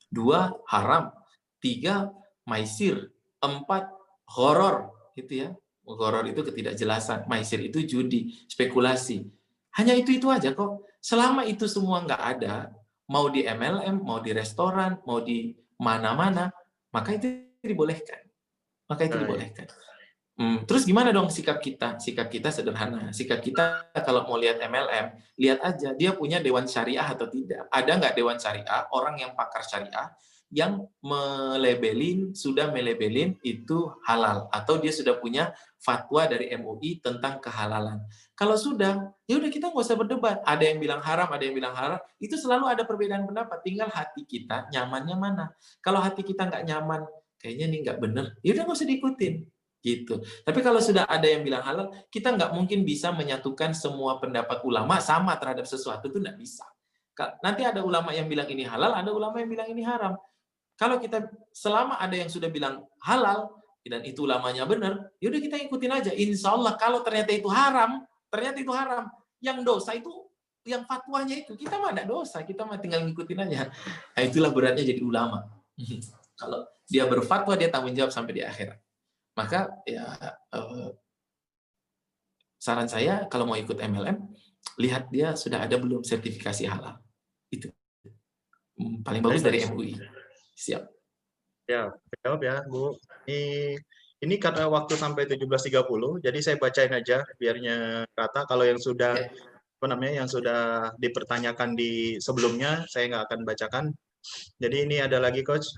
2, haram. 3, maisir. 4, horor. Gitu ya. Horor itu ketidakjelasan. Maisir itu judi, spekulasi. Hanya itu aja kok. Selama itu semua nggak ada, mau di MLM, mau di restoran, mau di mana-mana, maka itu dibolehkan. Terus gimana dong sikap kita? Sikap kita sederhana. Sikap kita kalau mau lihat MLM, lihat aja dia punya dewan syariah atau tidak. Ada nggak dewan syariah, orang yang pakar syariah, yang sudah melebelin itu halal. Atau dia sudah punya fatwa dari MUI tentang kehalalan. Kalau sudah, ya udah kita nggak usah berdebat. Ada yang bilang haram, ada yang bilang halal. Itu selalu ada perbedaan pendapat. Tinggal hati kita nyamannya mana. Kalau hati kita nggak nyaman, kayaknya nih nggak bener, ya udah nggak usah diikutin. Gitu. Tapi kalau sudah ada yang bilang halal, kita nggak mungkin bisa menyatukan semua pendapat ulama sama terhadap sesuatu, itu nggak bisa. Nanti ada ulama yang bilang ini halal, ada ulama yang bilang ini haram. Kalau kita selama ada yang sudah bilang halal dan itu ulamanya benar, yaudah kita ikutin aja. Insya Allah kalau ternyata itu haram. Yang dosa itu yang fatwanya itu, kita mah ada dosa, kita mah tinggal ngikutin aja. Nah, itulah beratnya jadi ulama. Kalau dia berfatwa, dia tanggung jawab sampai di akhirat. Maka ya saran saya kalau mau ikut MLM, lihat dia sudah ada belum sertifikasi halal. Itu paling bagus dari MUI. Siap. Ya, jawab ya Bu. Ini Ini karena waktu sampai 17.30, jadi saya bacain aja biarnya rata. Kalau yang sudah Ya. apa namanya yang sudah dipertanyakan di sebelumnya, saya nggak akan bacakan. Jadi ini ada lagi coach,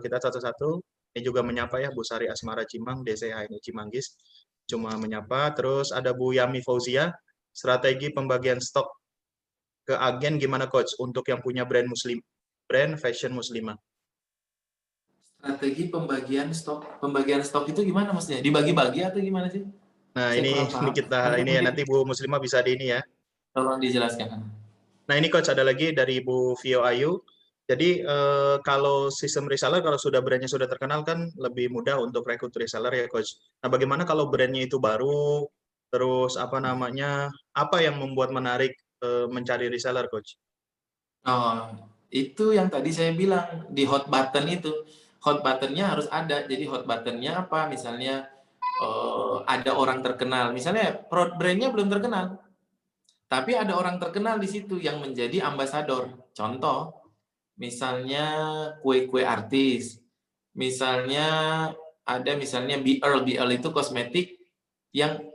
kita satu-satu. Ini juga menyapa ya Bu Sari Asmara Cimang, DCHNI Cimanggis. Cuma menyapa. Terus ada Bu Yami Fauzia, strategi pembagian stok ke agen gimana coach untuk yang punya brand muslim, brand fashion muslimah. Strategi pembagian stok itu gimana maksudnya? Dibagi-bagi atau gimana sih? Nah, Saya ini kurang paham. kita ini ya Mungkin nanti Bu Muslimah bisa di ini ya. tolong dijelaskan. Nah, ini coach ada lagi dari Bu Vio Ayu. Jadi kalau sistem reseller kalau sudah brandnya sudah terkenal kan lebih mudah untuk rekrut reseller ya coach. Nah, bagaimana kalau brandnya itu baru, terus apa namanya, apa yang membuat menarik mencari reseller coach? Oh, itu yang tadi saya bilang di hot button itu. Hot buttonnya harus ada. Jadi hot buttonnya apa? Misalnya ada orang terkenal. Misalnya brandnya belum terkenal, tapi ada orang terkenal di situ yang menjadi ambasador. Contoh, misalnya kue-kue artis. Misalnya ada misalnya BL itu kosmetik yang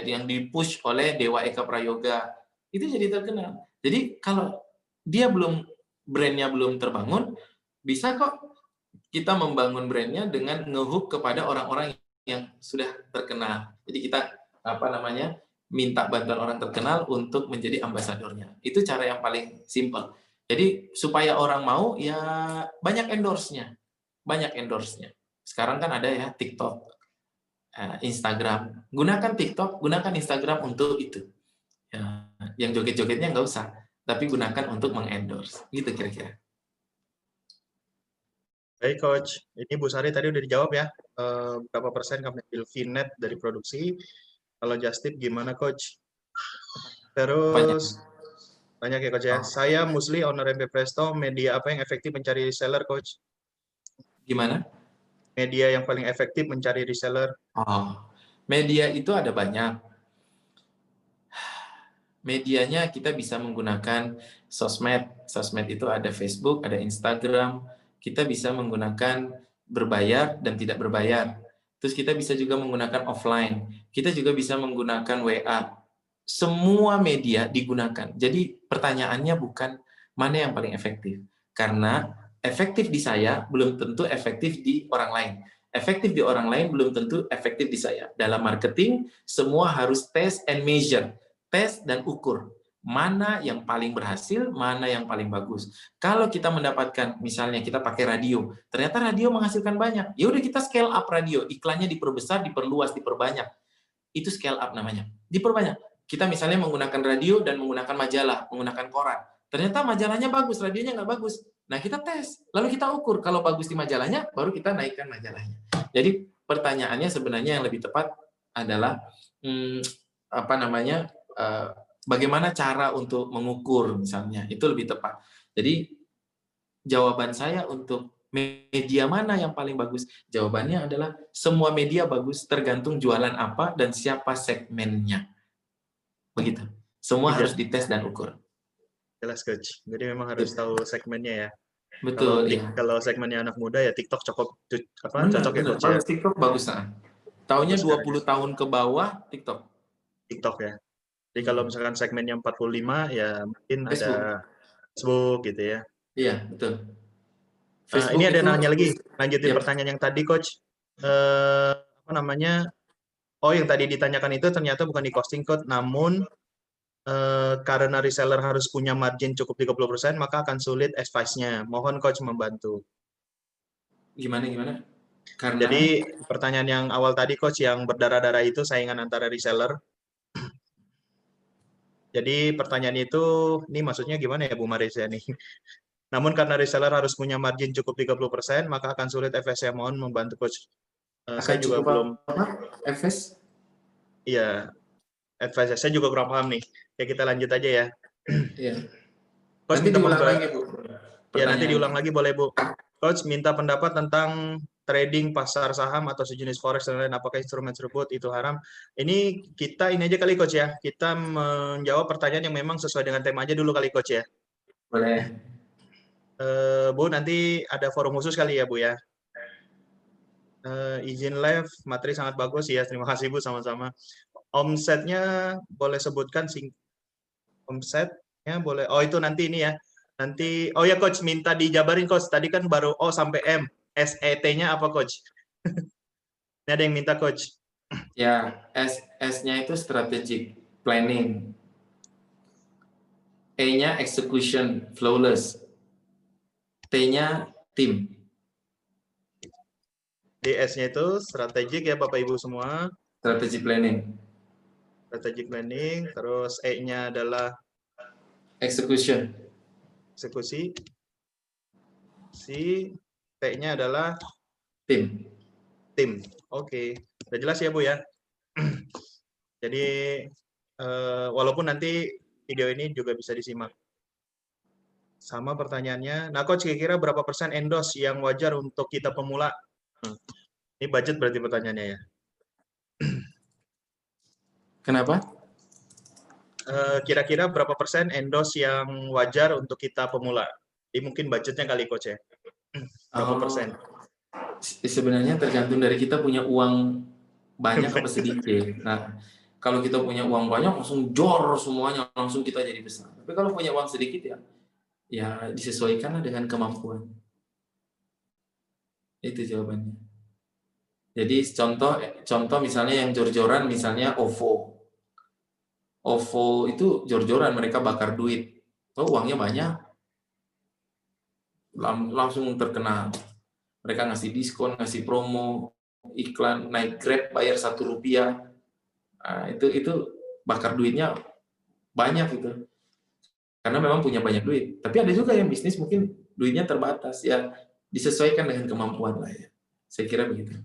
yang dipush oleh Dewa Eka Prayoga. Itu jadi terkenal. Jadi kalau brandnya belum terbangun, bisa kok kita membangun brandnya dengan ngehook kepada orang-orang yang sudah terkenal. Jadi kita minta bantuan orang terkenal untuk menjadi ambasadornya. Itu cara yang paling simple. Jadi supaya orang mau ya banyak endorse-nya. Sekarang kan ada ya TikTok, Instagram. Gunakan TikTok, gunakan Instagram untuk itu. Ya, yang joget-jogetnya nggak usah, tapi gunakan untuk mengendorse. Gitu kira-kira. Baik coach, ini Bu Sari tadi udah dijawab ya. Berapa persen kami ambil VNet dari produksi? Kalau just tip gimana coach? Terus banyak ya coach ya. Saya Musli, owner MP Presto. Media apa yang efektif mencari reseller coach? Gimana? Media yang paling efektif mencari reseller. Media itu ada banyak. Medianya kita bisa menggunakan sosmed. Sosmed itu ada Facebook, ada Instagram. Kita bisa menggunakan berbayar dan tidak berbayar. Terus kita bisa juga menggunakan offline. Kita juga bisa menggunakan WA. Semua media digunakan. Jadi pertanyaannya bukan mana yang paling efektif. Karena efektif di saya belum tentu efektif di orang lain. Efektif di orang lain belum tentu efektif di saya. Dalam marketing, semua harus test and measure. Tes dan ukur mana yang paling berhasil, mana yang paling bagus. Kalau kita mendapatkan, misalnya kita pakai radio, ternyata radio menghasilkan banyak, ya udah kita scale up radio, iklannya diperbesar, diperluas, diperbanyak. Itu scale up namanya, diperbanyak. Kita misalnya menggunakan radio dan menggunakan majalah, menggunakan koran. Ternyata majalahnya bagus, radionya nggak bagus. Nah kita tes, lalu kita ukur. Kalau bagus di majalahnya, baru kita naikkan majalahnya. Jadi pertanyaannya sebenarnya yang lebih tepat adalah bagaimana cara untuk mengukur misalnya, itu lebih tepat. Jadi jawaban saya untuk media mana yang paling bagus, jawabannya adalah semua media bagus, tergantung jualan apa dan siapa segmennya. Begitu. Semua harus dites dan ukur. Jelas coach. Jadi memang harus tahu segmennya ya. Betul. Kalau segmennya anak muda ya TikTok cocok ya coach ya. Bagus TikTok bagus. Tahunnya 20 tahun ke bawah TikTok ya. Jadi kalau misalkan segmennya 45 ya mungkin Facebook. ada Facebook gitu ya. Iya, betul. Ini ada nanya lagi, lanjutin pertanyaan yang tadi coach. Yang tadi ditanyakan itu ternyata bukan di costing code, namun karena reseller harus punya margin cukup 30%, maka akan sulit advice-nya. Mohon coach membantu. Gimana? Karena... Jadi pertanyaan yang awal tadi coach yang berdarah-darah itu saingan antara reseller. Jadi pertanyaan itu, ini maksudnya gimana ya Bu Marisa nih? Namun karena reseller harus punya margin cukup 30%, maka akan sulit FS. Mohon membantu coach. Saya juga belum FS? Iya, advice saya juga kurang paham nih. Ya kita lanjut aja ya. Iya. Coach nanti minta diulang lagi, Bu. Ya, nanti diulang lagi boleh, Bu. Coach minta pendapat tentang trading pasar saham atau sejenis forex dan lain, apakah instrumen tersebut itu haram? Ini aja kali coach ya. Kita menjawab pertanyaan yang memang sesuai dengan tema aja dulu kali coach ya. Boleh. Bu, nanti ada forum khusus kali ya Bu ya. Izin live, materi sangat bagus ya. Terima kasih Bu, sama-sama. Omsetnya boleh sebutkan omsetnya boleh. Oh itu nanti ini ya. Nanti oh ya coach minta dijabarin coach. Tadi kan baru O sampai M. SET-nya apa coach? Ini ada yang minta coach. Ya, S-nya itu strategic planning. E-nya execution flawless. T-nya team. DS-nya itu strategik ya Bapak Ibu semua. Strategic planning. Strategic planning. Terus E-nya adalah Execution. eksekusi. T-nya adalah Tim. tim. Oke. Udah jelas ya Bu ya. Jadi walaupun nanti video ini juga bisa disimak. Sama pertanyaannya. Nah, coach kira-kira berapa persen endorse yang wajar untuk kita pemula? Ini budget berarti pertanyaannya ya. Kenapa? Kira-kira berapa persen endorse yang wajar untuk kita pemula? Ini mungkin budgetnya kali coach ya. Berapa persen? Sebenarnya tergantung dari kita punya uang banyak apa sedikit. Nah, kalau kita punya uang banyak langsung jor semuanya, langsung kita jadi besar. Tapi kalau punya uang sedikit ya disesuaikanlah dengan kemampuan. Itu jawabannya. Jadi contoh misalnya yang jor-joran misalnya OVO. OVO itu jor-joran, mereka bakar duit. Oh, uangnya banyak. Langsung terkenal. Mereka ngasih diskon, ngasih promo, iklan, naik Grab bayar Rp1. Nah, itu bakar duitnya banyak gitu. Karena memang punya banyak duit. Tapi ada juga yang bisnis mungkin duitnya terbatas, ya disesuaikan dengan kemampuan lah ya. Saya kira begitu.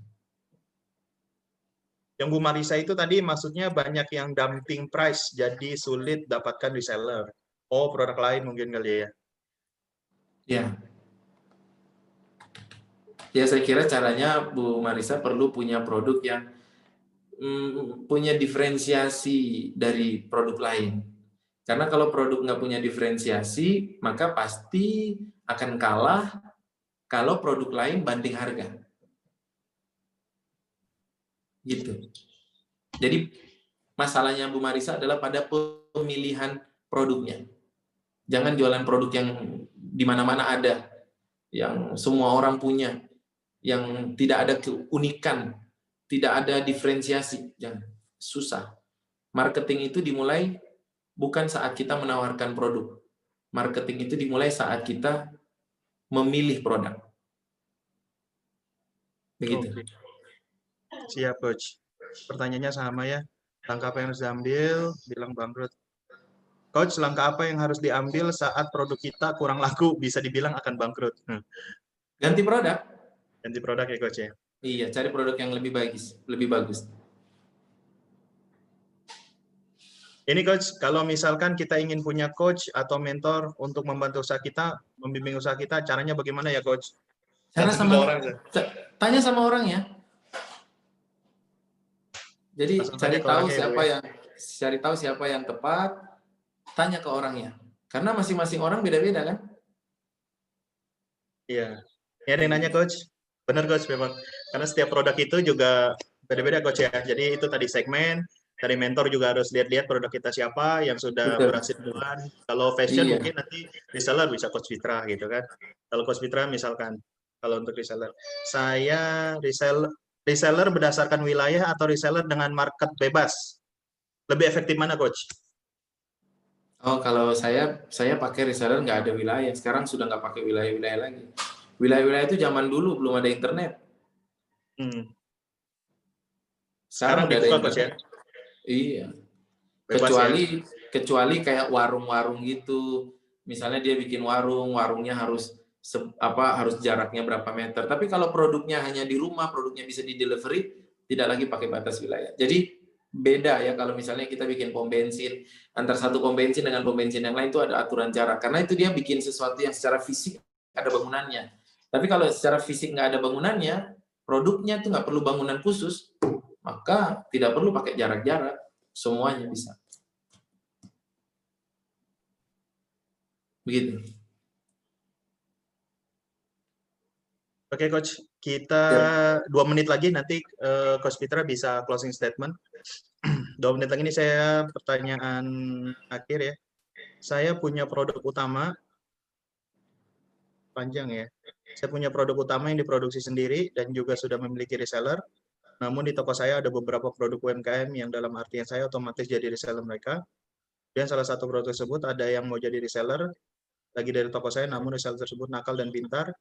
Yang Bu Marisa itu tadi maksudnya banyak yang dumping price, jadi sulit dapatkan reseller. Oh, produk lain mungkin kali ya. Ya. Ya saya kira caranya Bu Marisa perlu punya produk yang punya diferensiasi dari produk lain. Karena kalau produk nggak punya diferensiasi, maka pasti akan kalah kalau produk lain banding harga. Gitu. Jadi masalahnya Bu Marisa adalah pada pemilihan produknya. Jangan jualan produk yang di mana-mana ada, yang semua orang punya, yang tidak ada keunikan, tidak ada diferensiasi. Jangan. Susah. Marketing itu dimulai bukan saat kita menawarkan produk. Marketing itu dimulai saat kita memilih produk. Begitu. Oke. Siap, Coach. Pertanyaannya sama ya. Langkah apa yang harus diambil? Bilang bangkrut. Coach, langkah apa yang harus diambil saat produk kita kurang laku? Bisa dibilang akan bangkrut. Ganti produk. Ganti produk ya, Coach ya? Iya, cari produk yang lebih bagus. Ini Coach, kalau misalkan kita ingin punya coach atau mentor untuk membantu usaha kita, membimbing usaha kita, caranya bagaimana ya, Coach? Tanya sama orangnya. Jadi cari tahu siapa yang tepat, tanya ke orangnya. Karena masing-masing orang beda-beda kan? Iya. Ya, ada yang nanya Coach. Benar Coach memang. Karena setiap produk itu juga beda-beda Coach ya. Jadi itu tadi segmen, dari mentor juga harus lihat-lihat produk kita siapa yang sudah berhasil duluan. Kalau fashion mungkin nanti reseller bisa Coach Fitra gitu kan. Kalau Coach Fitra misalkan, kalau untuk reseller. Saya reseller berdasarkan wilayah atau reseller dengan market bebas? Lebih efektif mana Coach? Oh, kalau saya pakai reseller nggak ada wilayah. Sekarang sudah nggak pakai wilayah-wilayah lagi. Wilayah-wilayah itu zaman dulu belum ada internet. Sekarang udah ada internet. Coach, ya? Iya. Kecuali kayak warung-warung gitu. Misalnya dia bikin warungnya harus jaraknya berapa meter. Tapi kalau produknya hanya di rumah, produknya bisa di delivery, tidak lagi pakai batas wilayah. Jadi beda ya kalau misalnya kita bikin pom bensin, antar satu pom bensin dengan pom bensin yang lain itu ada aturan jarak. Karena itu dia bikin sesuatu yang secara fisik ada bangunannya. Tapi kalau secara fisik nggak ada bangunannya, produknya itu nggak perlu bangunan khusus, maka tidak perlu pakai jarak-jarak. Semuanya bisa. Begitu. Oke Coach, kita 2 menit lagi nanti Coach Fitra bisa closing statement. 2 menit lagi ini saya pertanyaan akhir ya. Saya punya produk utama, panjang ya. Saya punya produk utama yang diproduksi sendiri dan juga sudah memiliki reseller. Namun di toko saya ada beberapa produk UMKM yang dalam artian saya otomatis jadi reseller mereka. Dan salah satu produk tersebut ada yang mau jadi reseller lagi dari toko saya, namun reseller tersebut nakal dan pintar.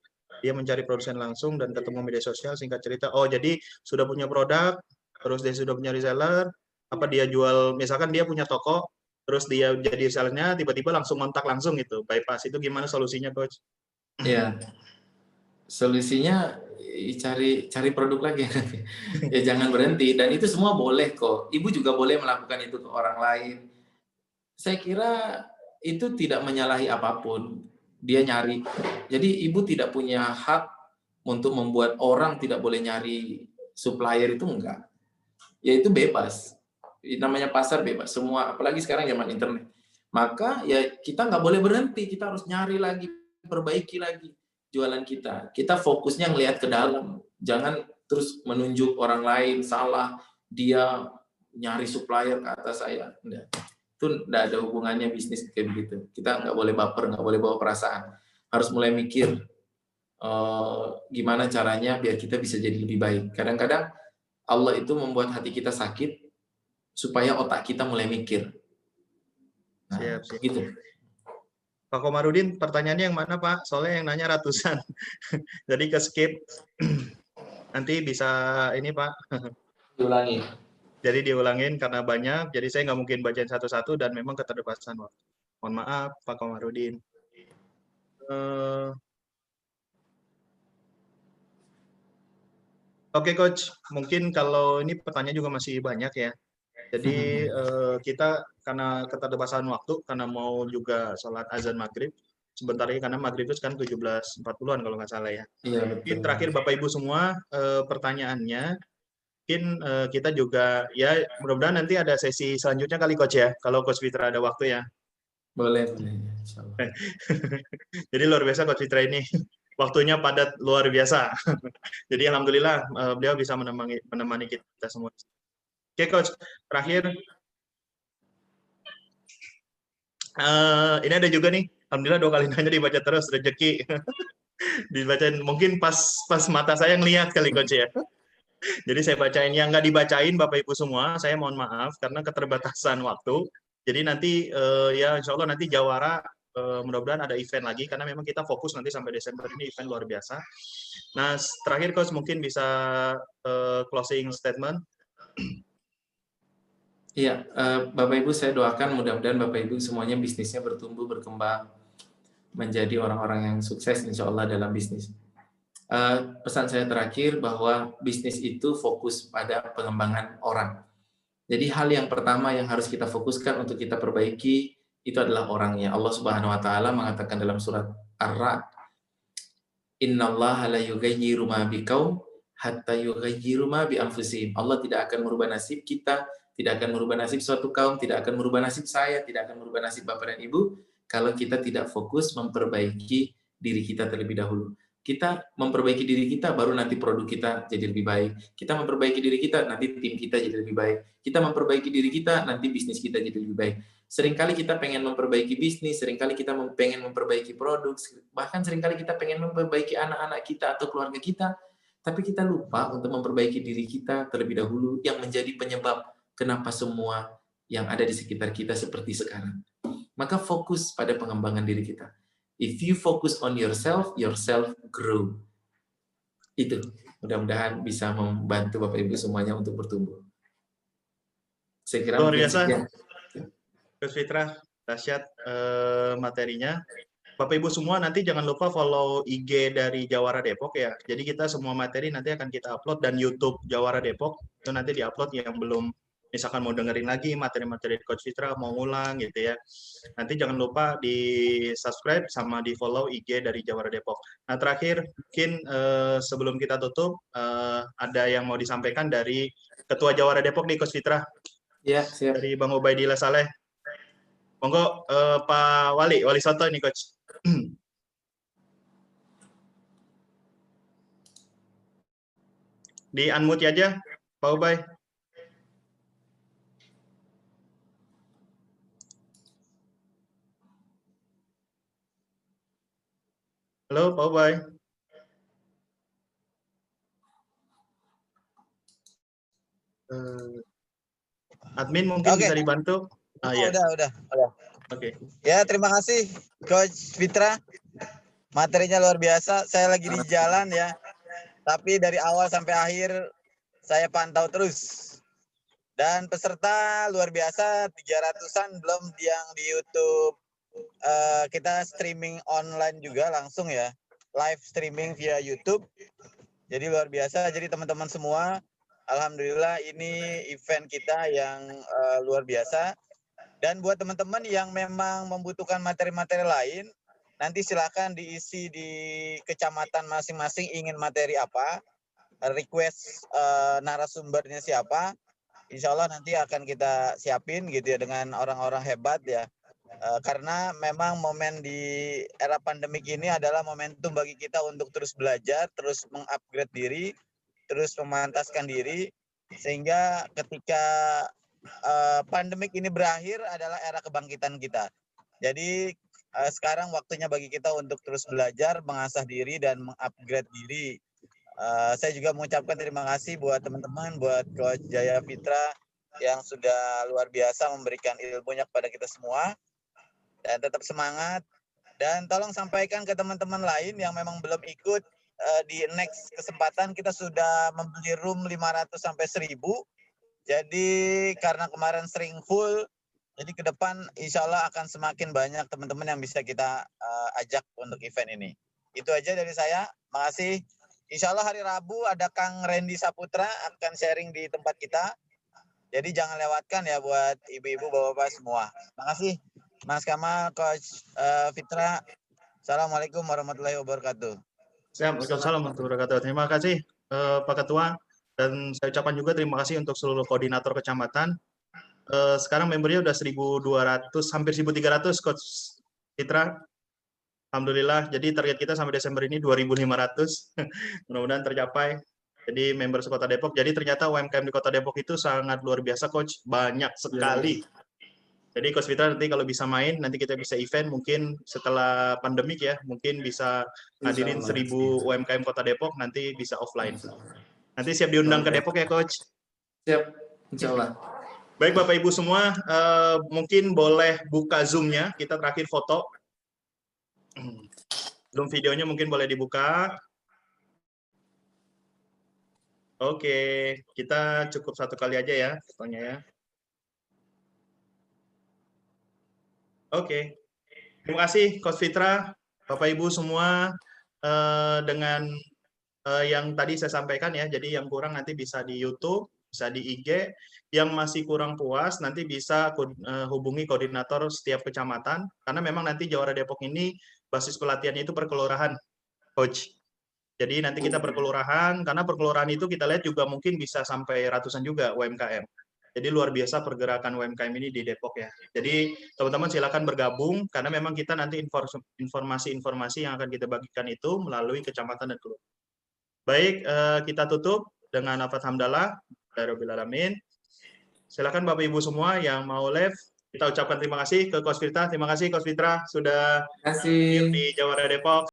Dia mencari produsen langsung dan ketemu media sosial. Singkat cerita, oh jadi sudah punya produk, terus dia sudah punya reseller, apa dia jual, misalkan dia punya toko, terus dia jadi resellernya, tiba-tiba langsung kontak langsung gitu, bypass. Itu gimana solusinya, Coach? Ya, solusinya cari produk lagi. Ya jangan berhenti, dan itu semua boleh kok. Ibu juga boleh melakukan itu ke orang lain. Saya kira itu tidak menyalahi apapun. Dia nyari. Jadi ibu tidak punya hak untuk membuat orang tidak boleh nyari supplier, itu enggak. Ya itu bebas. Namanya pasar bebas. Semua, apalagi sekarang zaman internet. Maka ya kita nggak boleh berhenti. Kita harus nyari lagi, perbaiki lagi jualan kita. Kita fokusnya ngelihat ke dalam. Jangan terus menunjuk orang lain salah. Dia nyari supplier ke atas saya. Enggak. Itu nggak ada hubungannya bisnis kayak begitu. Kita nggak boleh baper, nggak boleh bawa perasaan. Harus mulai mikir gimana caranya biar kita bisa jadi lebih baik. Kadang-kadang Allah itu membuat hati kita sakit supaya otak kita mulai mikir. Nah, Siap. gitu. Pak Komarudin, pertanyaannya yang mana Pak? Soalnya yang nanya ratusan. Jadi ke skip. Nanti bisa ini Pak. Diulangi. Jadi diulangin karena banyak, jadi saya nggak mungkin bacain satu-satu dan memang keterbatasan waktu. Mohon maaf, Pak Komarudin. Oke, Coach. Mungkin kalau ini pertanyaan juga masih banyak ya. Jadi kita karena keterbatasan waktu, karena mau juga sholat azan maghrib, sebentar lagi karena maghrib itu kan 17.40-an kalau nggak salah ya. Iya, Mungkin betul. terakhir Bapak Ibu semua pertanyaannya, mungkin kita juga ya mudah-mudahan nanti ada sesi selanjutnya kali Coach ya, kalau Coach Fitra ada waktu ya. Boleh, insyaallah. Jadi luar biasa Coach Fitra ini, waktunya padat luar biasa. Jadi alhamdulillah beliau bisa menemani kita semua. Oke Coach, terakhir ini ada juga nih, alhamdulillah 2 kali nanya dibaca terus rezeki. Dibacain mungkin pas mata saya ngelihat kali Coach ya. Jadi saya bacain, yang nggak dibacain Bapak Ibu semua, saya mohon maaf karena keterbatasan waktu. Jadi nanti ya insya Allah nanti Jawara mudah-mudahan ada event lagi karena memang kita fokus nanti sampai Desember ini event luar biasa. Nah terakhir Coach mungkin bisa closing statement. Iya, Bapak Ibu saya doakan mudah-mudahan Bapak Ibu semuanya bisnisnya bertumbuh, berkembang, menjadi orang-orang yang sukses insya Allah dalam bisnis. Pesan saya terakhir bahwa bisnis itu fokus pada pengembangan orang. Jadi hal yang pertama yang harus kita fokuskan untuk kita perbaiki itu adalah orangnya. Allah Subhanahu wa taala mengatakan dalam surat Ar-Ra'd, "Innallaha la yughayyiru ma biqaum hatta yughayyiru ma bi anfusihim." Allah tidak akan merubah nasib kita, tidak akan merubah nasib suatu kaum, tidak akan merubah nasib saya, tidak akan merubah nasib Bapak dan Ibu kalau kita tidak fokus memperbaiki diri kita terlebih dahulu. Kita memperbaiki diri kita, baru nanti produk kita jadi lebih baik. Kita memperbaiki diri kita, nanti tim kita jadi lebih baik. Kita memperbaiki diri kita, nanti bisnis kita jadi lebih baik. Seringkali kita pengen memperbaiki bisnis, seringkali kita pengen memperbaiki produk, bahkan seringkali kita pengen memperbaiki anak-anak kita atau keluarga kita, tapi kita lupa untuk memperbaiki diri kita terlebih dahulu yang menjadi penyebab kenapa semua yang ada di sekitar kita seperti sekarang. Maka fokus pada pengembangan diri kita. If you focus on yourself grow. Itu mudah-mudahan bisa membantu Bapak Ibu semuanya untuk bertumbuh. Saya kira Luar biasa, sekian. Coach Fitra, dahsyat materinya. Bapak Ibu semua nanti jangan lupa follow IG dari Jawara Depok ya. Jadi kita semua materi nanti akan kita upload, dan YouTube Jawara Depok itu nanti diupload yang belum misalkan mau dengerin lagi materi-materi Coach Fitra, mau ngulang gitu ya. Nanti jangan lupa di subscribe sama di follow IG dari Jawara Depok. Nah terakhir mungkin sebelum kita tutup ada yang mau disampaikan dari Ketua Jawara Depok nih Coach Fitra. Ya, siap. Dari Bang Ubaidillah Saleh. Monggo Pak Wali Soto ini Coach. Di unmute aja, Pak Ubay. Halo, Pak Ubay. Admin mungkin bisa dibantu. Ya. Udah. Oke. Ya, terima kasih Coach Fitra. Materinya luar biasa. Saya lagi di jalan ya. Tapi dari awal sampai akhir saya pantau terus. Dan peserta luar biasa, 300-an belum yang di YouTube. Kita streaming online juga langsung ya. Live streaming via YouTube. Jadi luar biasa. Jadi teman-teman semua, alhamdulillah ini event kita yang luar biasa. Dan buat teman-teman yang memang membutuhkan materi-materi lain, nanti silakan diisi di kecamatan masing-masing ingin materi apa, request narasumbernya siapa, insya Allah nanti akan kita siapin gitu ya dengan orang-orang hebat ya. Karena memang momen di era pandemik ini adalah momentum bagi kita untuk terus belajar, terus mengupgrade diri, terus memantaskan diri, sehingga ketika pandemik ini berakhir adalah era kebangkitan kita. Jadi sekarang waktunya bagi kita untuk terus belajar, mengasah diri dan mengupgrade diri. Saya juga mengucapkan terima kasih buat teman-teman, buat Coach Jaya Fitra yang sudah luar biasa memberikan ilmunya kepada kita semua. Dan tetap semangat. Dan tolong sampaikan ke teman-teman lain yang memang belum ikut, di next kesempatan kita sudah membeli room 500 sampai 1000. Jadi karena kemarin sering full, jadi ke depan insya Allah akan semakin banyak teman-teman yang bisa kita ajak untuk event ini. Itu aja dari saya. Makasih. Insya Allah hari Rabu ada Kang Randy Saputra akan sharing di tempat kita. Jadi jangan lewatkan ya buat ibu-ibu, bapak-bapak semua. Makasih Mas Kamal, Coach Fitra. Assalamualaikum warahmatullahi wabarakatuh. Waalaikumsalam warahmatullahi wabarakatuh. Terima kasih Pak Ketua. Dan saya ucapkan juga terima kasih untuk seluruh koordinator kecamatan. Sekarang membernya udah 1.200, hampir 1.300, Coach Fitra. Alhamdulillah, jadi target kita sampai Desember ini 2.500. Mudah-mudahan tercapai. Jadi member sekota Depok. Jadi ternyata UMKM di Kota Depok itu sangat luar biasa, Coach. Banyak sekali. Jadi Coach Fitra nanti kalau bisa main, nanti kita bisa event mungkin setelah pandemik ya, mungkin bisa hadirin 1.000 UMKM Kota Depok, nanti bisa offline. Nanti siap diundang ke Depok ya, Coach? Siap, insya Allah. Baik Bapak Ibu semua, mungkin boleh buka Zoom-nya, kita terakhir foto. Zoom videonya mungkin boleh dibuka. Oke, kita cukup satu kali aja ya fotonya ya. Oke, terima kasih Coach Fitra, Bapak Ibu semua, dengan yang tadi saya sampaikan ya, jadi yang kurang nanti bisa di YouTube, bisa di IG, yang masih kurang puas nanti bisa hubungi koordinator setiap kecamatan, karena memang nanti Jawara Depok ini basis pelatihannya itu per kelurahan, Coach. Jadi nanti kita per kelurahan, karena per kelurahan itu kita lihat juga mungkin bisa sampai ratusan juga UMKM. Jadi luar biasa pergerakan UMKM ini di Depok ya. Jadi teman-teman silakan bergabung, karena memang kita nanti informasi-informasi yang akan kita bagikan itu melalui kecamatan dan kelurahan. Baik, kita tutup dengan lafaz hamdalah. Rabbil alamin. Silakan Bapak Ibu semua yang mau live, kita ucapkan terima kasih ke Coach Fitra. Terima kasih Coach Fitra sudah hadir di Jawara Depok.